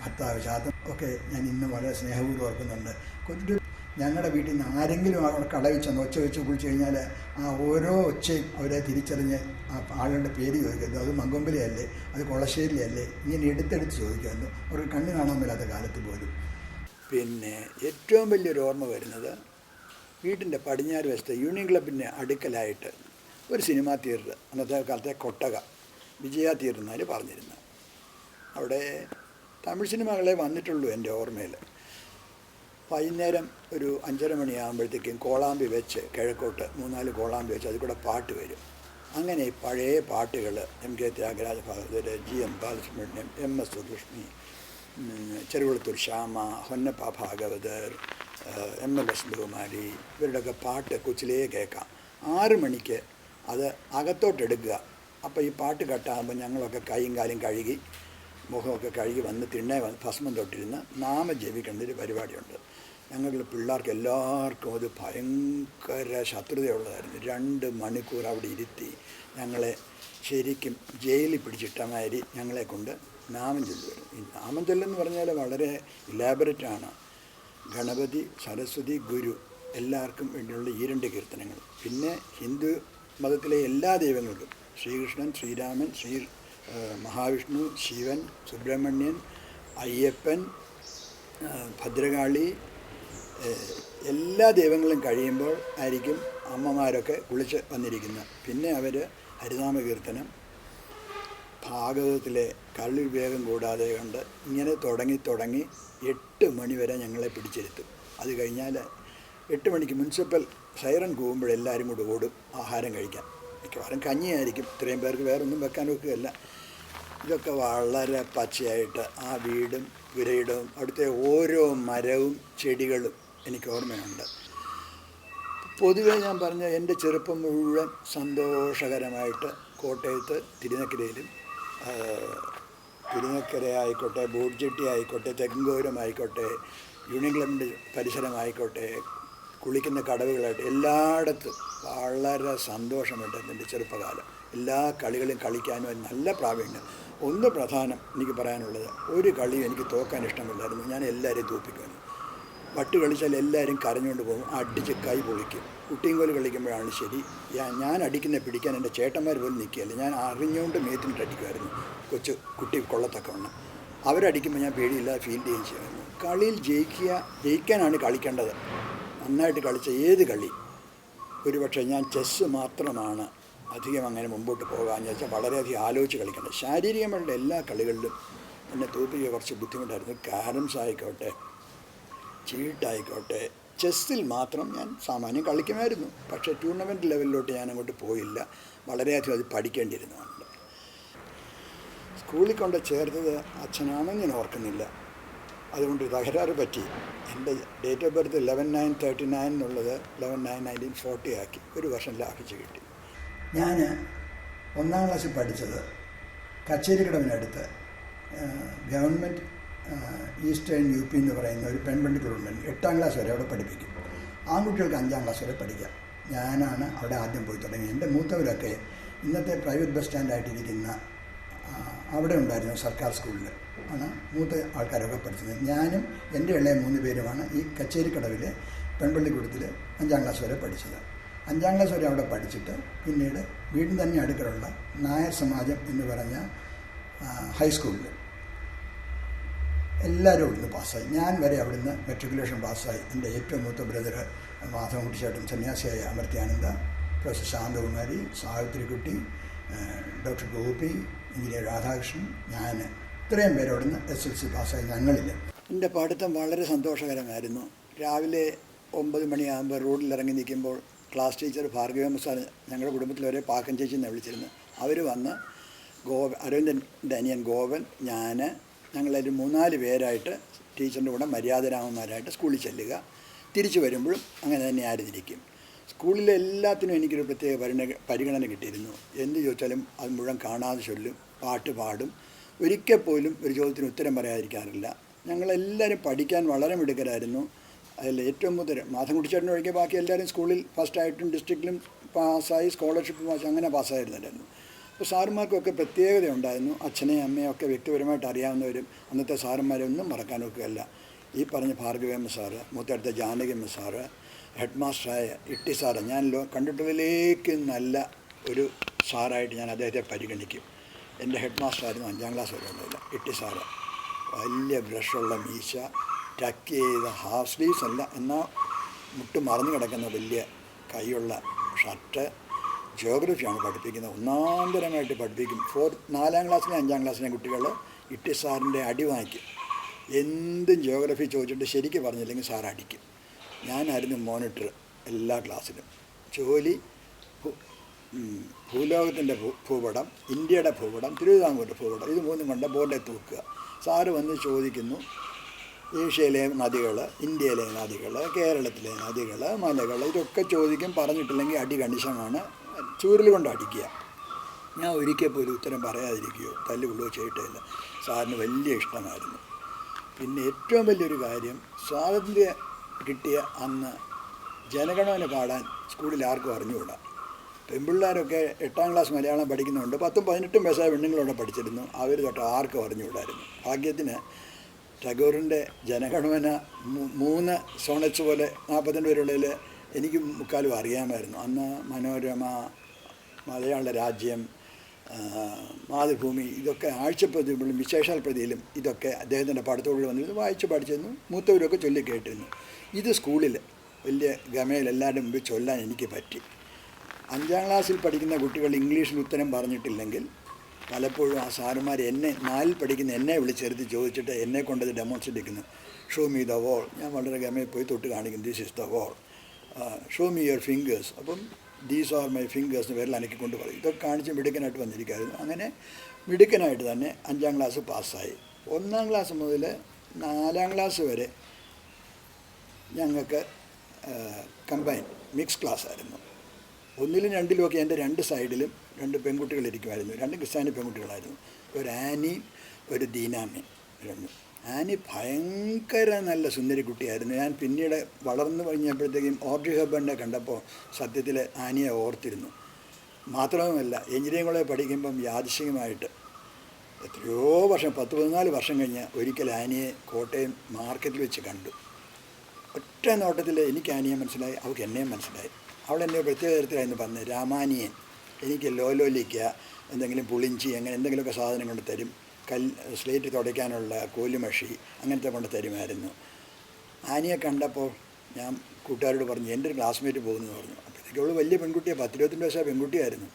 ഭർത്താവ് ശാന്തം ഒക്കെ ഞാൻ ഇന്ന് വളരെ സ്നേഹപൂർവ്വം ഓർക്കുന്നുണ്ട്. കൊച്ചുകുട്ടി ഞങ്ങളുടെ വീട്ടിൽ നിന്ന് ആരെങ്കിലും അവിടെ കടവിൽ ചെന്ന് ഒച്ച വെച്ച് കുളിച്ച് കഴിഞ്ഞാൽ ആ ഓരോ ഒച്ചയും അവരെ തിരിച്ചറിഞ്ഞ് ആ ആളുടെ പേര് ചോദിക്കുന്നു. അത് മങ്കൊമ്പലയല്ലേ, അത് കൊളശ്ശേരിയല്ലേ, ഇങ്ങനെ എടുത്തെടുത്ത് ചോദിക്കുമായിരുന്നു. അവർക്ക് കണ്ണ് കാണാൻ മേലാത്ത കാലത്ത് പോലും. പിന്നെ ഏറ്റവും വലിയൊരു ഓർമ്മ വരുന്നത് വീട്ടിൻ്റെ പടിഞ്ഞാറ് വശത്ത് യൂണിയൻ ക്ലബിൻ്റെ അടുക്കലായിട്ട് ഒരു സിനിമാ തിയേറ്റർ, അന്നത്തെ കാലത്തെ കൊട്ടക വിജയ തിയേറ്റർ എന്നാല് പറഞ്ഞിരുന്നത്. അവിടെ തമിഴ് സിനിമകളെ വന്നിട്ടുള്ളൂ എൻ്റെ ഓർമ്മയിൽ. വൈകുന്നേരം ഒരു 5:30 മണിയാകുമ്പോഴത്തേക്കും കോളാമ്പി വെച്ച് കിഴക്കോട്ട് 3-4 കോളാമ്പി വെച്ച് അതിൽ കൂടെ പാട്ട് വരും. അങ്ങനെ പഴയ പാട്ടുകൾ MK Thyagaraja Bhagavathar, GM Balasubrahmanyam, MS സുധുഷ്മി, Cherukulathur Shyama, ഹൊന്നപ്പ Bhagavathar, MLS ബഹുമാരി, ഇവരുടെയൊക്കെ പാട്ട് കൊച്ചിലേ കേൾക്കാം. 6 മണിക്ക് അത് അകത്തോട്ടെടുക്കുക. അപ്പോൾ ഈ പാട്ട് കട്ടാകുമ്പോൾ ഞങ്ങളൊക്കെ കൈയും കാലും കഴുകി മുഖമൊക്കെ കഴുകി വന്ന് തിണ്ണെ ഭസ്മം തൊട്ടിരുന്ന് നാമം ജപിക്കേണ്ട ഒരു പരിപാടിയുണ്ട്. ഞങ്ങളുടെ പിള്ളേർക്ക് എല്ലാവർക്കും അത് ഭയങ്കര ശത്രുതയുള്ളതായിരുന്നു. 2 മണിക്കൂർ അവിടെ ഇരുത്തി ഞങ്ങളെ ശരിക്കും ജയിലിൽ പിടിച്ചിട്ട മാതിരി ഞങ്ങളെ കൊണ്ട് നാമം ചൊല്ലുമായിരുന്നു. ഈ നാമം ചൊല്ലെന്ന് പറഞ്ഞാൽ വളരെ ഇലാബറേറ്റാണ്. ഗണപതി, സരസ്വതി, ഗുരു എല്ലാവർക്കും വേണ്ടിയുള്ള ഈ 2 കീർത്തനങ്ങൾ. പിന്നെ ഹിന്ദു മതത്തിലെ എല്ലാ ദൈവങ്ങൾക്കും ശ്രീകൃഷ്ണൻ, ശ്രീരാമൻ, മഹാവിഷ്ണു, ശിവൻ, സുബ്രഹ്മണ്യൻ, അയ്യപ്പൻ, ഭദ്രകാളി, എല്ലാ ദൈവങ്ങളും കഴിയുമ്പോൾ ആയിരിക്കും അമ്മമാരൊക്കെ കുളിച്ച് വന്നിരിക്കുന്നത്. പിന്നെ അവർ ഹരിനാമ കീർത്തനം, ഭാഗവതത്തിലെ കള്ളി വിവേകം കൂടാതെ കണ്ട് ഇങ്ങനെ തുടങ്ങി 8 മണി വരെ ഞങ്ങളെ പിടിച്ചിരുത്തും. അത് കഴിഞ്ഞാൽ 8 മണിക്ക് മുനിസിപ്പൽ സൈറൺ കൂവുമ്പോഴെല്ലാവരും കൂടെ ഓടും ആഹാരം കഴിക്കാൻ. മിക്കവാറും കഞ്ഞിയായിരിക്കും, ഇത്രയും പേർക്ക് വേറൊന്നും വെക്കാൻ വെക്കുകയല്ല. ഇതൊക്കെ വളരെ പച്ചയായിട്ട് ആ വീടും പുരയിടവും അവിടുത്തെ ഓരോ മരവും ചെടികളും എനിക്ക് ഓർമ്മയുണ്ട്. പൊതുവെ ഞാൻ പറഞ്ഞ എൻ്റെ ചെറുപ്പം മുഴുവൻ സന്തോഷകരമായിട്ട് കോട്ടയത്ത് തിരുനക്കര ആയിക്കോട്ടെ, ബോഡ്ജെട്ടി ആയിക്കോട്ടെ, തെക്കൻകോരമായിക്കോട്ടെ, യൂണിയൻ ക്ലബിൻ്റെ പരിസരമായിക്കോട്ടെ, കുളിക്കുന്ന കടവുകളായിട്ട് എല്ലായിടത്തും വളരെ സന്തോഷമുണ്ടായിരുന്നു എൻ്റെ ചെറുപ്പകാലം. എല്ലാ കളികളും കളിക്കാനും നല്ല പ്രാവീണ്യം. ഒന്ന് പ്രധാനം എനിക്ക് പറയാനുള്ളത്, ഒരു കളിയും എനിക്ക് തോക്കാൻ ഇഷ്ടമില്ലായിരുന്നു. ഞാൻ എല്ലാവരെയും തോൽപ്പിക്കുമായിരുന്നു. വട്ട് കളിച്ചാൽ എല്ലാവരും കരഞ്ഞുകൊണ്ട് പോകും, അടിച്ച് കൈ പൊളിക്കും. കുട്ടിയും കോല് കളിക്കുമ്പോഴാണ് ശരി, ഞാൻ അടിക്കുന്ന പിടിക്കാൻ എൻ്റെ ചേട്ടന്മാർ പോലും നിൽക്കുകയല്ല. ഞാൻ അറിഞ്ഞുകൊണ്ട് മേത്തിനിട്ട് അടിക്കുമായിരുന്നു, കുട്ടി കൊള്ളത്തക്കവണ്ണം. അവരടിക്കുമ്പോൾ ഞാൻ പേടിയില്ലാതെ ഫീൽഡ് ചെയ്യുമായിരുന്നു. കളിയിൽ ജയിക്കാനാണ് കളിക്കേണ്ടത്. നന്നായിട്ട് കളിച്ച ഏത് കളി, ഒരുപക്ഷെ ഞാൻ ചെസ്സ് മാത്രമാണ് അധികം അങ്ങനെ മുമ്പോട്ട് പോകാമെന്ന് വെച്ചാൽ വളരെയധികം ആലോചിച്ച് കളിക്കേണ്ടത്. ശാരീരികമായിട്ടുള്ള എല്ലാ കളികളിലും എന്നെ തോൽപ്പിക്കുക കുറച്ച് ബുദ്ധിമുട്ടായിരുന്നു. ക്യാരംസ് ആയിക്കോട്ടെ, ചീട്ടായിക്കോട്ടെ, ചെസ്സിൽ മാത്രം ഞാൻ സാമാന്യം കളിക്കുമായിരുന്നു. പക്ഷേ ടൂർണമെൻറ്റ് ലെവലിലോട്ട് ഞാൻ അങ്ങോട്ട് പോയില്ല. വളരെയധികം അത് പഠിക്കേണ്ടിയിരുന്നതുകൊണ്ട്. സ്കൂളിൽ കൊണ്ട് ചേർത്തത് അച്ഛനാണെന്ന് ഞാൻ ഓർക്കുന്നില്ല. അതുകൊണ്ട് തകരാറ് പറ്റി. എൻ്റെ ഡേറ്റ് ഓഫ് ബർത്ത് 11/9/39 എന്നുള്ളത് 11/9/1940 ആക്കി. ഒരു വർഷം ലാഭിച്ച് കിട്ടി. ഞാൻ 1-ാം ക്ലാസ്സിൽ പഠിച്ചത് കച്ചേരിക്കടവിനടുത്ത് ഗവൺമെൻറ് ഈസ്റ്റേൺ UP എന്ന് പറയുന്ന ഒരു പെൺപള്ളി ഗവൺമെൻറ് 8-ാം ക്ലാസ് വരെ അവിടെ പഠിപ്പിക്കും. ആൺകുട്ടികൾക്ക് 5-ാം ക്ലാസ് വരെ പഠിക്കാം. ഞാനാണ് അവിടെ ആദ്യം പോയി തുടങ്ങിയത്. എൻ്റെ മൂത്തവരൊക്കെ ഇന്നത്തെ പ്രൈവറ്റ് ബസ് സ്റ്റാൻഡായിട്ടിരിക്കുന്ന അവിടെ ഉണ്ടായിരുന്നു സർക്കാർ സ്കൂളിൽ ആണ് മൂത്ത ആൾക്കാരൊക്കെ പഠിച്ചത്. ഞാനും എൻ്റെ ഇളയ 3 പേരുമാണ് ഈ കച്ചേരിക്കടവിലെ പെൺപള്ളിക്കൂടത്തിൽ 5-ാം ക്ലാസ് വരെ പഠിച്ചത്. 5-ാം ക്ലാസ് വരെ അവിടെ പഠിച്ചിട്ട് പിന്നീട് വീടിന് തന്നെ അടുക്കളുള്ള നായർ സമാജം എന്ന് പറഞ്ഞ ഹൈസ്കൂളിൽ എല്ലാവരും അവിടുന്ന് പാസ്സായി. ഞാൻ വരെ അവിടുന്ന് മെട്രിക്കുലേഷൻ പാസ്സായി. എൻ്റെ ഏറ്റവും മൂത്ത ബ്രദർ മാധവൻകുട്ടിച്ചേട്ടൻ, സന്യാസിയായ അമർത്യാനന്ദ, പ്രൊഫസർ ശാന്തകുമാരി, സാവിത്രിക്കുട്ടി, ഡോക്ടർ ഗോപി, എഞ്ചിനീയർ രാധാകൃഷ്ണൻ, ഞാൻ ഇത്രയും പേര് അവിടുന്ന് SLC പാസ്സായി ഞങ്ങളിൽ. എൻ്റെ പഠിത്തം വളരെ സന്തോഷകരമായിരുന്നു. രാവിലെ 9 മണിയാകുമ്പോൾ റോഡിലിറങ്ങി നിൽക്കുമ്പോൾ ക്ലാസ് ടീച്ചർ ഭാർഗവ സാർ, ഞങ്ങളുടെ കുടുംബത്തിൽ ഒരേ പാക്കൻ ചേച്ചി എന്ന് വിളിച്ചിരുന്നു. അവർ വന്ന് അരവിന്ദൻ്റെ അനിയൻ ഗോപൻ, ഞങ്ങളൊരു 3-4 പേരായിട്ട് ടീച്ചറിൻ്റെ കൂടെ മര്യാദരാമന്മാരായിട്ട് സ്കൂളിൽ ചെല്ലുക. തിരിച്ചു വരുമ്പോഴും അങ്ങനെ തന്നെ ആയിരുന്നിരിക്കും. സ്കൂളിലെ എല്ലാത്തിനും എനിക്കൊരു പ്രത്യേക പരിഗണന കിട്ടിയിരുന്നു. എന്ത് ചോദിച്ചാലും അത് മുഴുവൻ കാണാതെ ചൊല്ലും, പാട്ട് പാടും. ഒരിക്കൽ പോലും ഒരു ചോദ്യത്തിന് ഉത്തരം പറയാതിരിക്കാറില്ല. ഞങ്ങളെല്ലാവരും പഠിക്കാൻ വളരെ മിടുക്കരായിരുന്നു. അതിൽ ഏറ്റവും മുതൽ മാധവൻകുട്ടിച്ചേട്ടൻ ഒഴികെ ബാക്കി എല്ലാവരും സ്കൂളിൽ ഫസ്റ്റായിട്ടും ഡിസ്ട്രിക്റ്റിലും പാസ്സായി, സ്കോളർഷിപ്പ് പാസ് അങ്ങനെ പാസ്സായിരുന്നില്ലായിരുന്നു. അപ്പോൾ സാറുമാർക്കൊക്കെ പ്രത്യേകത ഉണ്ടായിരുന്നു. അച്ഛനെയും അമ്മയും ഒക്കെ വ്യക്തിപരമായിട്ട് അറിയാവുന്നവരും അന്നത്തെ സാറന്മാരൊന്നും മറക്കാൻ നോക്കുകയല്ല. ഈ പറഞ്ഞ ഭാർഗവമ്മ സാറ്, മൂത്തടുത്ത ജാനകിയമ്മ സാറ്, ഹെഡ് മാസ്റ്ററായ ഇട്ടി സാറ്, ഞാൻ കണ്ടിട്ടുള്ളതിലേക്ക് നല്ല ഒരു സാറായിട്ട് ഞാൻ അദ്ദേഹത്തെ പരിഗണിക്കും. എൻ്റെ ഹെഡ് മാസ്റ്ററായിരുന്നു 5-ാം ക്ലാസ് വരെ ഉള്ളതില്ല. ഇട്ടി സാറ് വലിയ ബ്രഷുള്ള മീശ, ടക്ക് ചെയ്ത ഹാഫ് സ്ലീവ്സ് അല്ല, എന്നാൽ മുട്ട് മറന്നു കിടക്കുന്ന വലിയ കൈയുള്ള ഷർട്ട്. ജിയോഗ്രഫിയാണ് പഠിപ്പിക്കുന്നത്. ഒന്നാന്തരമായിട്ട് പഠിപ്പിക്കും. 4-ാം ക്ലാസ്സിലെ 5-ാം ക്ലാസ്സിലെ കുട്ടികൾ ഇട്ടി സാറിൻ്റെ അടി വാങ്ങിക്കും. എന്തും ജിയോഗ്രഫി ചോദിച്ചിട്ട് ശരിക്കും പറഞ്ഞില്ലെങ്കിൽ സാർ അടിക്കും. ഞാനായിരുന്നു മോണിറ്റർ എല്ലാ ക്ലാസ്സിലും. ജോലി ഭൂലോകത്തിൻ്റെ ഭൂപടം, ഇന്ത്യയുടെ ഭൂപടം, തിരുവിതാംകൂറിൻ്റെ ഭൂപടം, ഇത് 3 കൊണ്ട് ബോർഡിൽ തൂക്കുക. സാറ് വന്ന് ചോദിക്കുന്നു, ഏഷ്യയിലെ നദികൾ, ഇന്ത്യയിലെ നദികൾ, കേരളത്തിലെ നദികൾ, മലകൾ, ഇതൊക്കെ ചോദിക്കും. പറഞ്ഞിട്ടില്ലെങ്കിൽ അടി കണിശമാണ്. ചൂരൽ കൊണ്ട് അടിക്കുക. ഞാൻ ഒരിക്കൽ പോലും ഉത്തരം പറയാതിരിക്കുകയോ തല്ലുകൊള്ളുകയോ ചെയ്തിട്ടില്ല. സാറിന് വലിയ ഇഷ്ടമായിരുന്നു. പിന്നെ ഏറ്റവും വലിയൊരു കാര്യം, സ്വാതന്ത്ര്യ കിട്ടിയ അന്ന് ജനഗണമന പാടാൻ സ്കൂളിൽ ആർക്കും അറിഞ്ഞുകൂടാ. പെൺപിള്ളേരൊക്കെ 8ാം ക്ലാസ് മലയാളം പഠിക്കുന്നുണ്ട്. 10ഉം 18ഉം വയസ്സായ പെണ്ണുങ്ങളോടെ പഠിച്ചിരുന്നു. അവർ തൊട്ട് ആർക്കും അറിഞ്ഞുകൂടായിരുന്നു. ഭാഗ്യത്തിന് ടാഗോറിൻ്റെ ജനഗണമന 3 സോണറ്റ്സ് പോലെ 42 പേരുള്ളതിൽ എനിക്ക് മുക്കാലും അറിയാമായിരുന്നു. അന്ന് മനോരമ, മലയാള രാജ്യം, മാതൃഭൂമി ഇതൊക്കെ ആഴ്ചപ്രതികളും വിശേഷാൽ പ്രതിയിലും ഇതൊക്കെ അദ്ദേഹത്തിൻ്റെ പഠിത്തത്തോട് വന്നിരുന്നു. വായിച്ച് പഠിച്ചിരുന്നു. മൂത്തവരൊക്കെ ചൊല്ലി കേട്ടിരുന്നു. ഇത് സ്കൂളിൽ വലിയ ഗമയിൽ എല്ലാവരുടെ മുമ്പിൽ ചൊല്ലാൻ എനിക്ക് പറ്റി. 5ാം ക്ലാസ്സിൽ പഠിക്കുന്ന കുട്ടികൾ ഇംഗ്ലീഷിൽ ഉത്തരം പറഞ്ഞിട്ടില്ലെങ്കിൽ പലപ്പോഴും ആ സാറുമാർ 4ൽ പഠിക്കുന്ന എന്നെ വിളിച്ചെടുത്ത് ചോദിച്ചിട്ട് എന്നെ കൊണ്ടത് ഡെമോൺസ്ട്രേറ്റ് ചെയ്യുന്നു. Show me the wall. ഞാൻ വളരെ ഗമയിൽ പോയി തൊട്ട് കാണിക്കും. This is the wall. Show me your fingers. അപ്പം ദീസ് ആർ മൈ ഫിംഗേഴ്സ് വിരൽ അനക്കിക്കൊണ്ട് പറയും. ഇതൊക്കെ കാണിച്ച് മിടുക്കനായിട്ട് വന്നിരിക്കുമായിരുന്നു. അങ്ങനെ മിടുക്കനായിട്ട് തന്നെ 5ാം ക്ലാസ് പാസ്സായി. 1ാം ക്ലാസ് മുതൽ 4ാം ക്ലാസ് വരെ ഞങ്ങൾക്ക് കമ്പൈൻ മിക്സ് ക്ലാസ് ആയിരുന്നു. 1ലും 2ലും ഒക്കെ എൻ്റെ 2 സൈഡിലും 2 പെൺകുട്ടികളിരിക്കുമായിരുന്നു. 2 ക്രിസ്ത്യാനി പെൺകുട്ടികളായിരുന്നു. ഒരു ആനി, ഒരു ദീനാമി. 2. ആനി ഭയങ്കര നല്ല സുന്ദരി കുട്ടിയായിരുന്നു. ഞാൻ പിന്നീട് വളർന്നു കഴിഞ്ഞപ്പോഴത്തേക്കും ഓഡ്രി ഹെബേണിനെ കണ്ടപ്പോൾ സത്യത്തിൽ ആനിയെ ഓർത്തിരുന്നു. മാത്രവുമല്ല എഞ്ചിനീയറിംഗ് കോളേജിൽ പഠിക്കുമ്പം യാദൃശ്ചികമായിട്ട് എത്രയോ വർഷം 10-14 വർഷം കഴിഞ്ഞ് ഒരിക്കൽ ആനിയെ കോട്ടയം മാർക്കറ്റിൽ വെച്ച് കണ്ടു. ഒറ്റ നോട്ടത്തിൽ എനിക്ക് ആനിയെ മനസ്സിലായി, അവൾക്ക് എന്നെയും മനസ്സിലായി. അവളെന്നെ പ്രത്യേക തരത്തിലായിരുന്നു പറഞ്ഞത്. രാമാനിയൻ എനിക്ക് ലോലോലിക്ക, എന്തെങ്കിലും പുളിഞ്ചി, അങ്ങനെ എന്തെങ്കിലുമൊക്കെ സാധനം കൊണ്ട് തരും. സ്ലേറ്റ് തുടയ്ക്കാനുള്ള കോലുമഷി അങ്ങനത്തെ കൊണ്ട് തരുമായിരുന്നു. ആനിയെ കണ്ടപ്പോൾ ഞാൻ കൂട്ടുകാരോട് പറഞ്ഞു എൻ്റെ ഒരു ക്ലാസ്മേറ്റ് പോകുന്നു പറഞ്ഞു. അപ്പോഴത്തേക്ക് അവൾ വലിയ പെൺകുട്ടിയാണ്, 10-22 വയസ്സായ പെൺകുട്ടിയായിരുന്നു.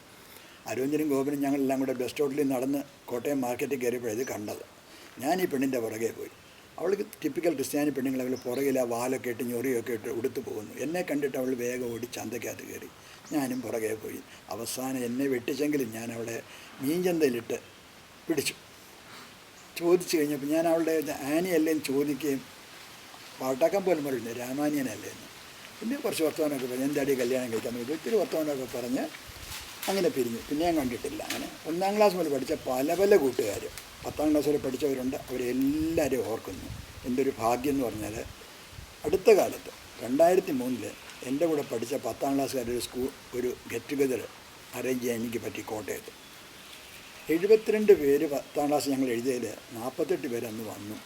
അരുവഞ്ചനും ഗോപനും ഞങ്ങളെല്ലാം കൂടെ ബസ് സ്റ്റോപ്പിൽ നടന്ന് കോട്ടയം മാർക്കറ്റിൽ കയറിയപ്പോഴത് കണ്ടത്. ഞാൻ ഈ പെണ്ണിൻ്റെ പുറകെ പോയി. അവൾക്ക് ടിപ്പിക്കൽ ക്രിസ്ത്യാനി പെണ്ണുങ്ങൾ അവൾ പുറകിൽ ആ വാലൊക്കെ ഇട്ട് ഞൊറിയൊക്കെ ഇട്ട് ഉടുത്ത് പോകുന്നു. എന്നെ കണ്ടിട്ട് അവൾ വേഗം ഓടി ചന്തക്കകത്ത് കയറി. ഞാനും പുറകെ പോയി. അവസാനം എന്നെ വെട്ടിച്ചെങ്കിലും ഞാൻ അവളെ മീൻചന്തയിലിട്ട് പിടിച്ചു. ചോദിച്ചു കഴിഞ്ഞപ്പോൾ ഞാൻ അവളുടെ ആനിയല്ലേന്ന് ചോദിക്കുകയും പാട്ടാക്കാൻ പോലും പറയുന്നു രാമാനിയനല്ലേന്ന്. പിന്നെ കുറച്ച് വർത്തമാനമൊക്കെ പറഞ്ഞ് എന്താടി കല്യാണം കഴിക്കാൻ പറ്റും ഒത്തിരി വർത്തമാനമൊക്കെ പറഞ്ഞ് അങ്ങനെ പിരിഞ്ഞു. പിന്നെ ഞാൻ കണ്ടിട്ടില്ല. അങ്ങനെ 1ാം ക്ലാസ് മുതൽ പഠിച്ച പല പല കൂട്ടുകാർ 10ാം ക്ലാസ് വരെ പഠിച്ചവരുണ്ട്. അവരെല്ലാവരും ഓർക്കുന്നു. എൻ്റെ ഒരു ഭാഗ്യം എന്ന് പറഞ്ഞാൽ അടുത്ത കാലത്ത് 2003 എൻ്റെ കൂടെ പഠിച്ച 10ാം ക്ലാസ്സുകാരുടെ ഒരു ഗെറ്റ് ടുഗദർ അറേഞ്ച് ചെയ്യാൻ എനിക്ക് പറ്റി കോട്ടയത്ത്. 72 പേര് 10ാം ക്ലാസ് ഞങ്ങൾ എഴുതിയതിൽ 48 പേര് അന്ന് വന്നു.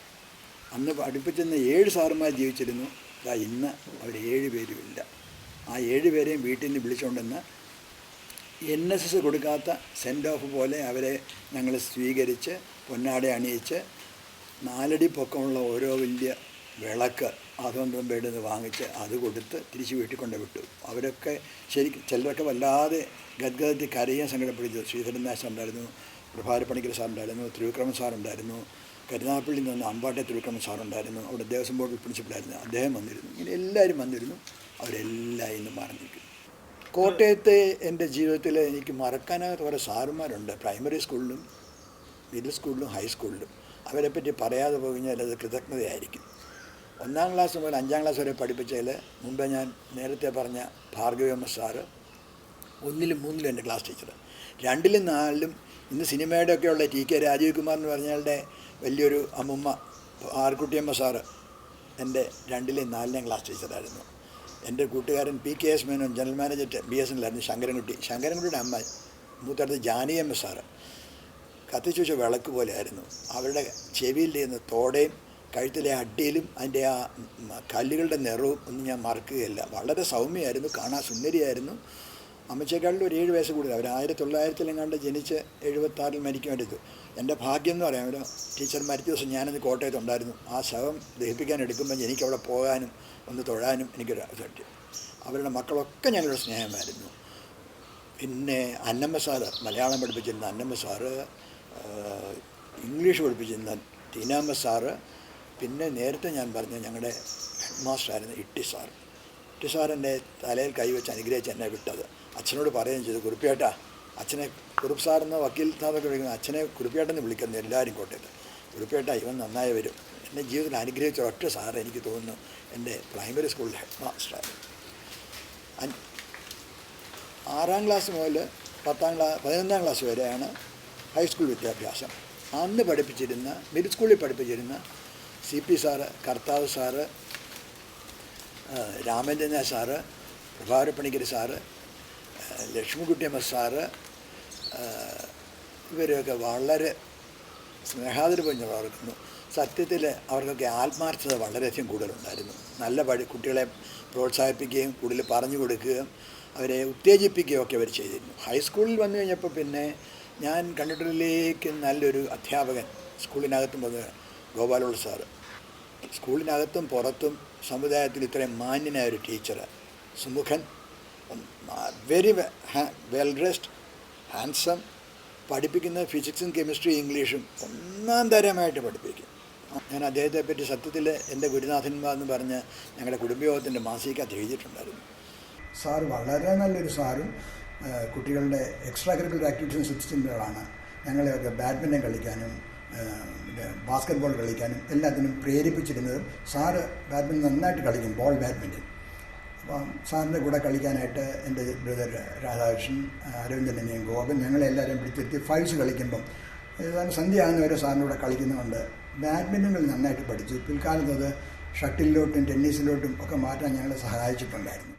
അന്ന് പഠിപ്പിച്ചെന്ന് 7 സാറുമാർ ജീവിച്ചിരുന്നു. ഇന്ന് അവർ 7 പേരും ഇല്ല. ആ 7 പേരെയും വീട്ടിൽ നിന്ന് വിളിച്ചുകൊണ്ടെന്ന് NSS കൊടുക്കാത്ത സെൻഡ് ഓഫ് പോലെ അവരെ ഞങ്ങൾ സ്വീകരിച്ച് പൊന്നാട അണിയിച്ച് 4 അടി പൊക്കമുള്ള ഓരോ വലിയ വിളക്ക് അതൊന്നും വേണ്ടുന്നത് വാങ്ങിച്ച് അത് കൊടുത്ത് തിരിച്ച് വീട്ടിൽ കൊണ്ട് വിട്ടു. അവരൊക്കെ ശരിക്കും ചിലരൊക്കെ വല്ലാതെ ഗദ്ഗദത്തിൽ കരയാൻ സങ്കടപ്പെടുത്തി. ശ്രീധരൻ നാശ് ഉണ്ടായിരുന്നു, പ്രഭാരപ്പണിക്കർ സാറുണ്ടായിരുന്നു, തിരുവിക്രമൻ സാറുണ്ടായിരുന്നു, കരുനാഗപ്പള്ളിയിൽ നിന്ന് അമ്പാട്ടെ തിരുവിക്രമൻ സാറുണ്ടായിരുന്നു, അവിടെ ദേവസ്വം ബോർഡിൽ പ്രിൻസിപ്പലായിരുന്നു, അദ്ദേഹം വന്നിരുന്നു. ഇങ്ങനെ എല്ലാവരും വന്നിരുന്നു. അവരെല്ലാം ഇന്ന് മറന്നിരിക്കുന്നു. കോട്ടയത്തെ എൻ്റെ ജീവിതത്തിൽ എനിക്ക് മറക്കാനാകാത്ത കുറേ സാറുമാരുണ്ട്. പ്രൈമറി സ്കൂളിലും മിഡിൽ സ്കൂളിലും ഹൈസ്കൂളിലും. അവരെപ്പറ്റി പറയാതെ പോകഴിഞ്ഞാൽ അത് കൃതജ്ഞതയായിരിക്കും. 1ാം ക്ലാസ് മുതൽ 5ാം ക്ലാസ് വരെ പഠിപ്പിച്ചതിൽ മുമ്പേ ഞാൻ നേരത്തെ പറഞ്ഞ ഭാർഗവമ്മ സാറ് 1ലും 3ലും എൻ്റെ ക്ലാസ് ടീച്ചർ, 2ലും 4ലും ഇന്ന് സിനിമയുടെയൊക്കെ ഉള്ള TK രാജീവ് കുമാർ എന്ന് പറഞ്ഞയാളുടെ വലിയൊരു അമ്മുമ്മ ആർക്കുട്ടിയമ്മ സാറ് എൻ്റെ 2ലെയും 4ലെയും ക്ലാസ് ടീച്ചറായിരുന്നു. എൻ്റെ കൂട്ടുകാരൻ PKS മേനോൻ ജനറൽ മാനേജർ BSNലായിരുന്നു. ശങ്കരൻകുട്ടിയുടെ അമ്മ മൂത്തടുത്ത് ജാനിയമ്മ സാറ് കത്തിച്ചു വെച്ച വിളക്ക് പോലെയായിരുന്നു. അവരുടെ ചെവിയിൽ നിന്ന് തോടയും കഴുത്തിലെ അടിയിലും അതിൻ്റെ ആ കല്ലുകളുടെ നിറവും ഒന്നും ഞാൻ മറക്കുകയില്ല. വളരെ സൗമ്യമായിരുന്നു, കാണാൻ സുന്ദരിയായിരുന്നു. അമ്മച്ചേക്കാളിൽ ഒരു 7 വയസ്സ് കൂടുതൽ. അവർ 1900-ലെങ്ങാണ്ട് ജനിച്ച് 76-ൽ മരിക്കുമായിരുന്നു. എൻ്റെ ഭാഗ്യം എന്ന് പറയാം, ഒരു ടീച്ചർ മരിച്ച ദിവസം ഞാനന്ന് കോട്ടയത്തുണ്ടായിരുന്നു. ആ ശവം ദഹിപ്പിക്കാൻ എടുക്കുമ്പോൾ എനിക്കവിടെ പോകാനും ഒന്ന് തൊഴാനും എനിക്കൊരു പറ്റി. അവരുടെ മക്കളൊക്കെ ഞങ്ങളുടെ സ്നേഹമായിരുന്നു. പിന്നെ അന്നമ്മ സാറ് മലയാളം പഠിപ്പിച്ചിരുന്ന അന്നമ്മ സാറ്, ഇംഗ്ലീഷ് പഠിപ്പിച്ചിരുന്ന ടീനാമ്മ സാറ്, പിന്നെ നേരത്തെ ഞാൻ പറഞ്ഞ ഞങ്ങളുടെ ഹെഡ് മാസ്റ്ററായിരുന്നു ഇട്ടി സാർ. ഇട്ടി സാറിൻ്റെ തലയിൽ കൈവച്ച് അനുഗ്രഹിച്ച് എന്നെ വിട്ടത്. അച്ഛനോട് പറയുകയും ചെയ്തു, കുറുപ്പിയേട്ടാ, അച്ഛനെ കുറുപ്പ് സാറെന്ന വക്കീൽ സാറൊക്കെ വിളിക്കുന്നത്, അച്ഛനെ കുറുപ്പിയേട്ടെന്ന് വിളിക്കുന്നത് എല്ലാവരും കോട്ടയത്ത്. കുറുപ്പിയേട്ടാ ഇവൻ നന്നായി വരും. എന്നെ ജീവിതത്തിൽ അനുഗ്രഹിച്ച ഒറ്റ സാറ് എനിക്ക് തോന്നുന്നു എൻ്റെ പ്രൈമറി സ്കൂളിലെ ഹെഡ് മാസ്റ്ററായിരുന്നു. 6ാം ക്ലാസ് മുതൽ 11ാം ക്ലാസ് വരെയാണ് ഹൈസ്കൂൾ വിദ്യാഭ്യാസം. അന്ന് പഠിപ്പിച്ചിരുന്ന മിഡിൽ സ്കൂളിൽ പഠിപ്പിച്ചിരുന്ന CP sir, Karthavu sir, Ramachandran sir, Prabhakara Panicker sir, Lakshmikuttyamma sir, ഇവരൊക്കെ വളരെ സ്നേഹാദരവ് ഞാൻ ഓർക്കുന്നു. സത്യത്തിൽ അവർക്കൊക്കെ ആത്മാർത്ഥത വളരെയധികം കൂടുതലുണ്ടായിരുന്നു. നല്ല കുട്ടികളെ പ്രോത്സാഹിപ്പിക്കുകയും കൂടുതൽ പറഞ്ഞു കൊടുക്കുകയും അവരെ ഉത്തേജിപ്പിക്കുകയും ഒക്കെ അവർ ചെയ്തിരുന്നു. ഹൈസ്കൂളിൽ വന്നു കഴിഞ്ഞപ്പോൾ പിന്നെ ഞാൻ കണ്ടിട്ടുള്ളിലേക്ക് നല്ലൊരു അധ്യാപകൻ സ്കൂളിനകത്തും വന്ന് ഗോപാലുള്ള സാറ്. സ്കൂളിനകത്തും പുറത്തും സമുദായത്തിൽ ഇത്രയും മാന്യനായ ഒരു ടീച്ചർ, സുമുഖൻ, വെരി വെൽ ഡ്രസ്ഡ്, ഹാൻസം, പഠിപ്പിക്കുന്ന ഫിസിക്സും കെമിസ്ട്രി ഇംഗ്ലീഷും ഒന്നാം തരമായിട്ട് പഠിപ്പിക്കും. ഞാൻ അദ്ദേഹത്തെ പറ്റി സത്യത്തിൽ എൻ്റെ ഗുരുനാഥന്മാർ എന്ന് പറഞ്ഞ് ഞങ്ങളുടെ കുടുംബയോഗത്തിൻ്റെ മാസികത്ത് എഴുതിയിട്ടുണ്ടായിരുന്നു. സാറ് വളരെ നല്ലൊരു സാറും കുട്ടികളുടെ എക്സ്ട്രാ കരിക്കുലർ ആക്ടിവിറ്റീസ് അസിസ്റ്റൻ്റുകളാണ്. ഞങ്ങളെയൊക്കെ ബാഡ്മിൻ്റൺ കളിക്കാനും ബാസ്കറ്റ് ബോൾ കളിക്കാനും എല്ലാത്തിനും പ്രേരിപ്പിച്ചിരുന്നത്. സാറ് ബാഡ്മിൻ്റൺ നന്നായിട്ട് കളിക്കും, ബോൾ ബാഡ്മിൻ്റൺ. അപ്പം സാറിൻ്റെ കൂടെ കളിക്കാനായിട്ട് എൻ്റെ ബ്രദർ രാധാകൃഷ്ണൻ, അരവിന്ദനെയും ഗോപൻ ഞങ്ങളെല്ലാവരും പിടിച്ചിരുത്തി ഫൈവ്സ് കളിക്കുമ്പം ഏതാണ്ട് സന്ധ്യയാകുന്നവരെ സാറിൻ്റെ കൂടെ കളിക്കുന്നതുകൊണ്ട് ബാഡ്മിൻ്റൺ കളി നന്നായിട്ട് പഠിച്ചു. പിൽക്കാലത്ത് അത് ഷട്ടിലിലോട്ടും ടെന്നീസിലോട്ടും ഒക്കെ മാറ്റാൻ ഞങ്ങളെ സഹായിച്ചിട്ടുണ്ടായിരുന്നു.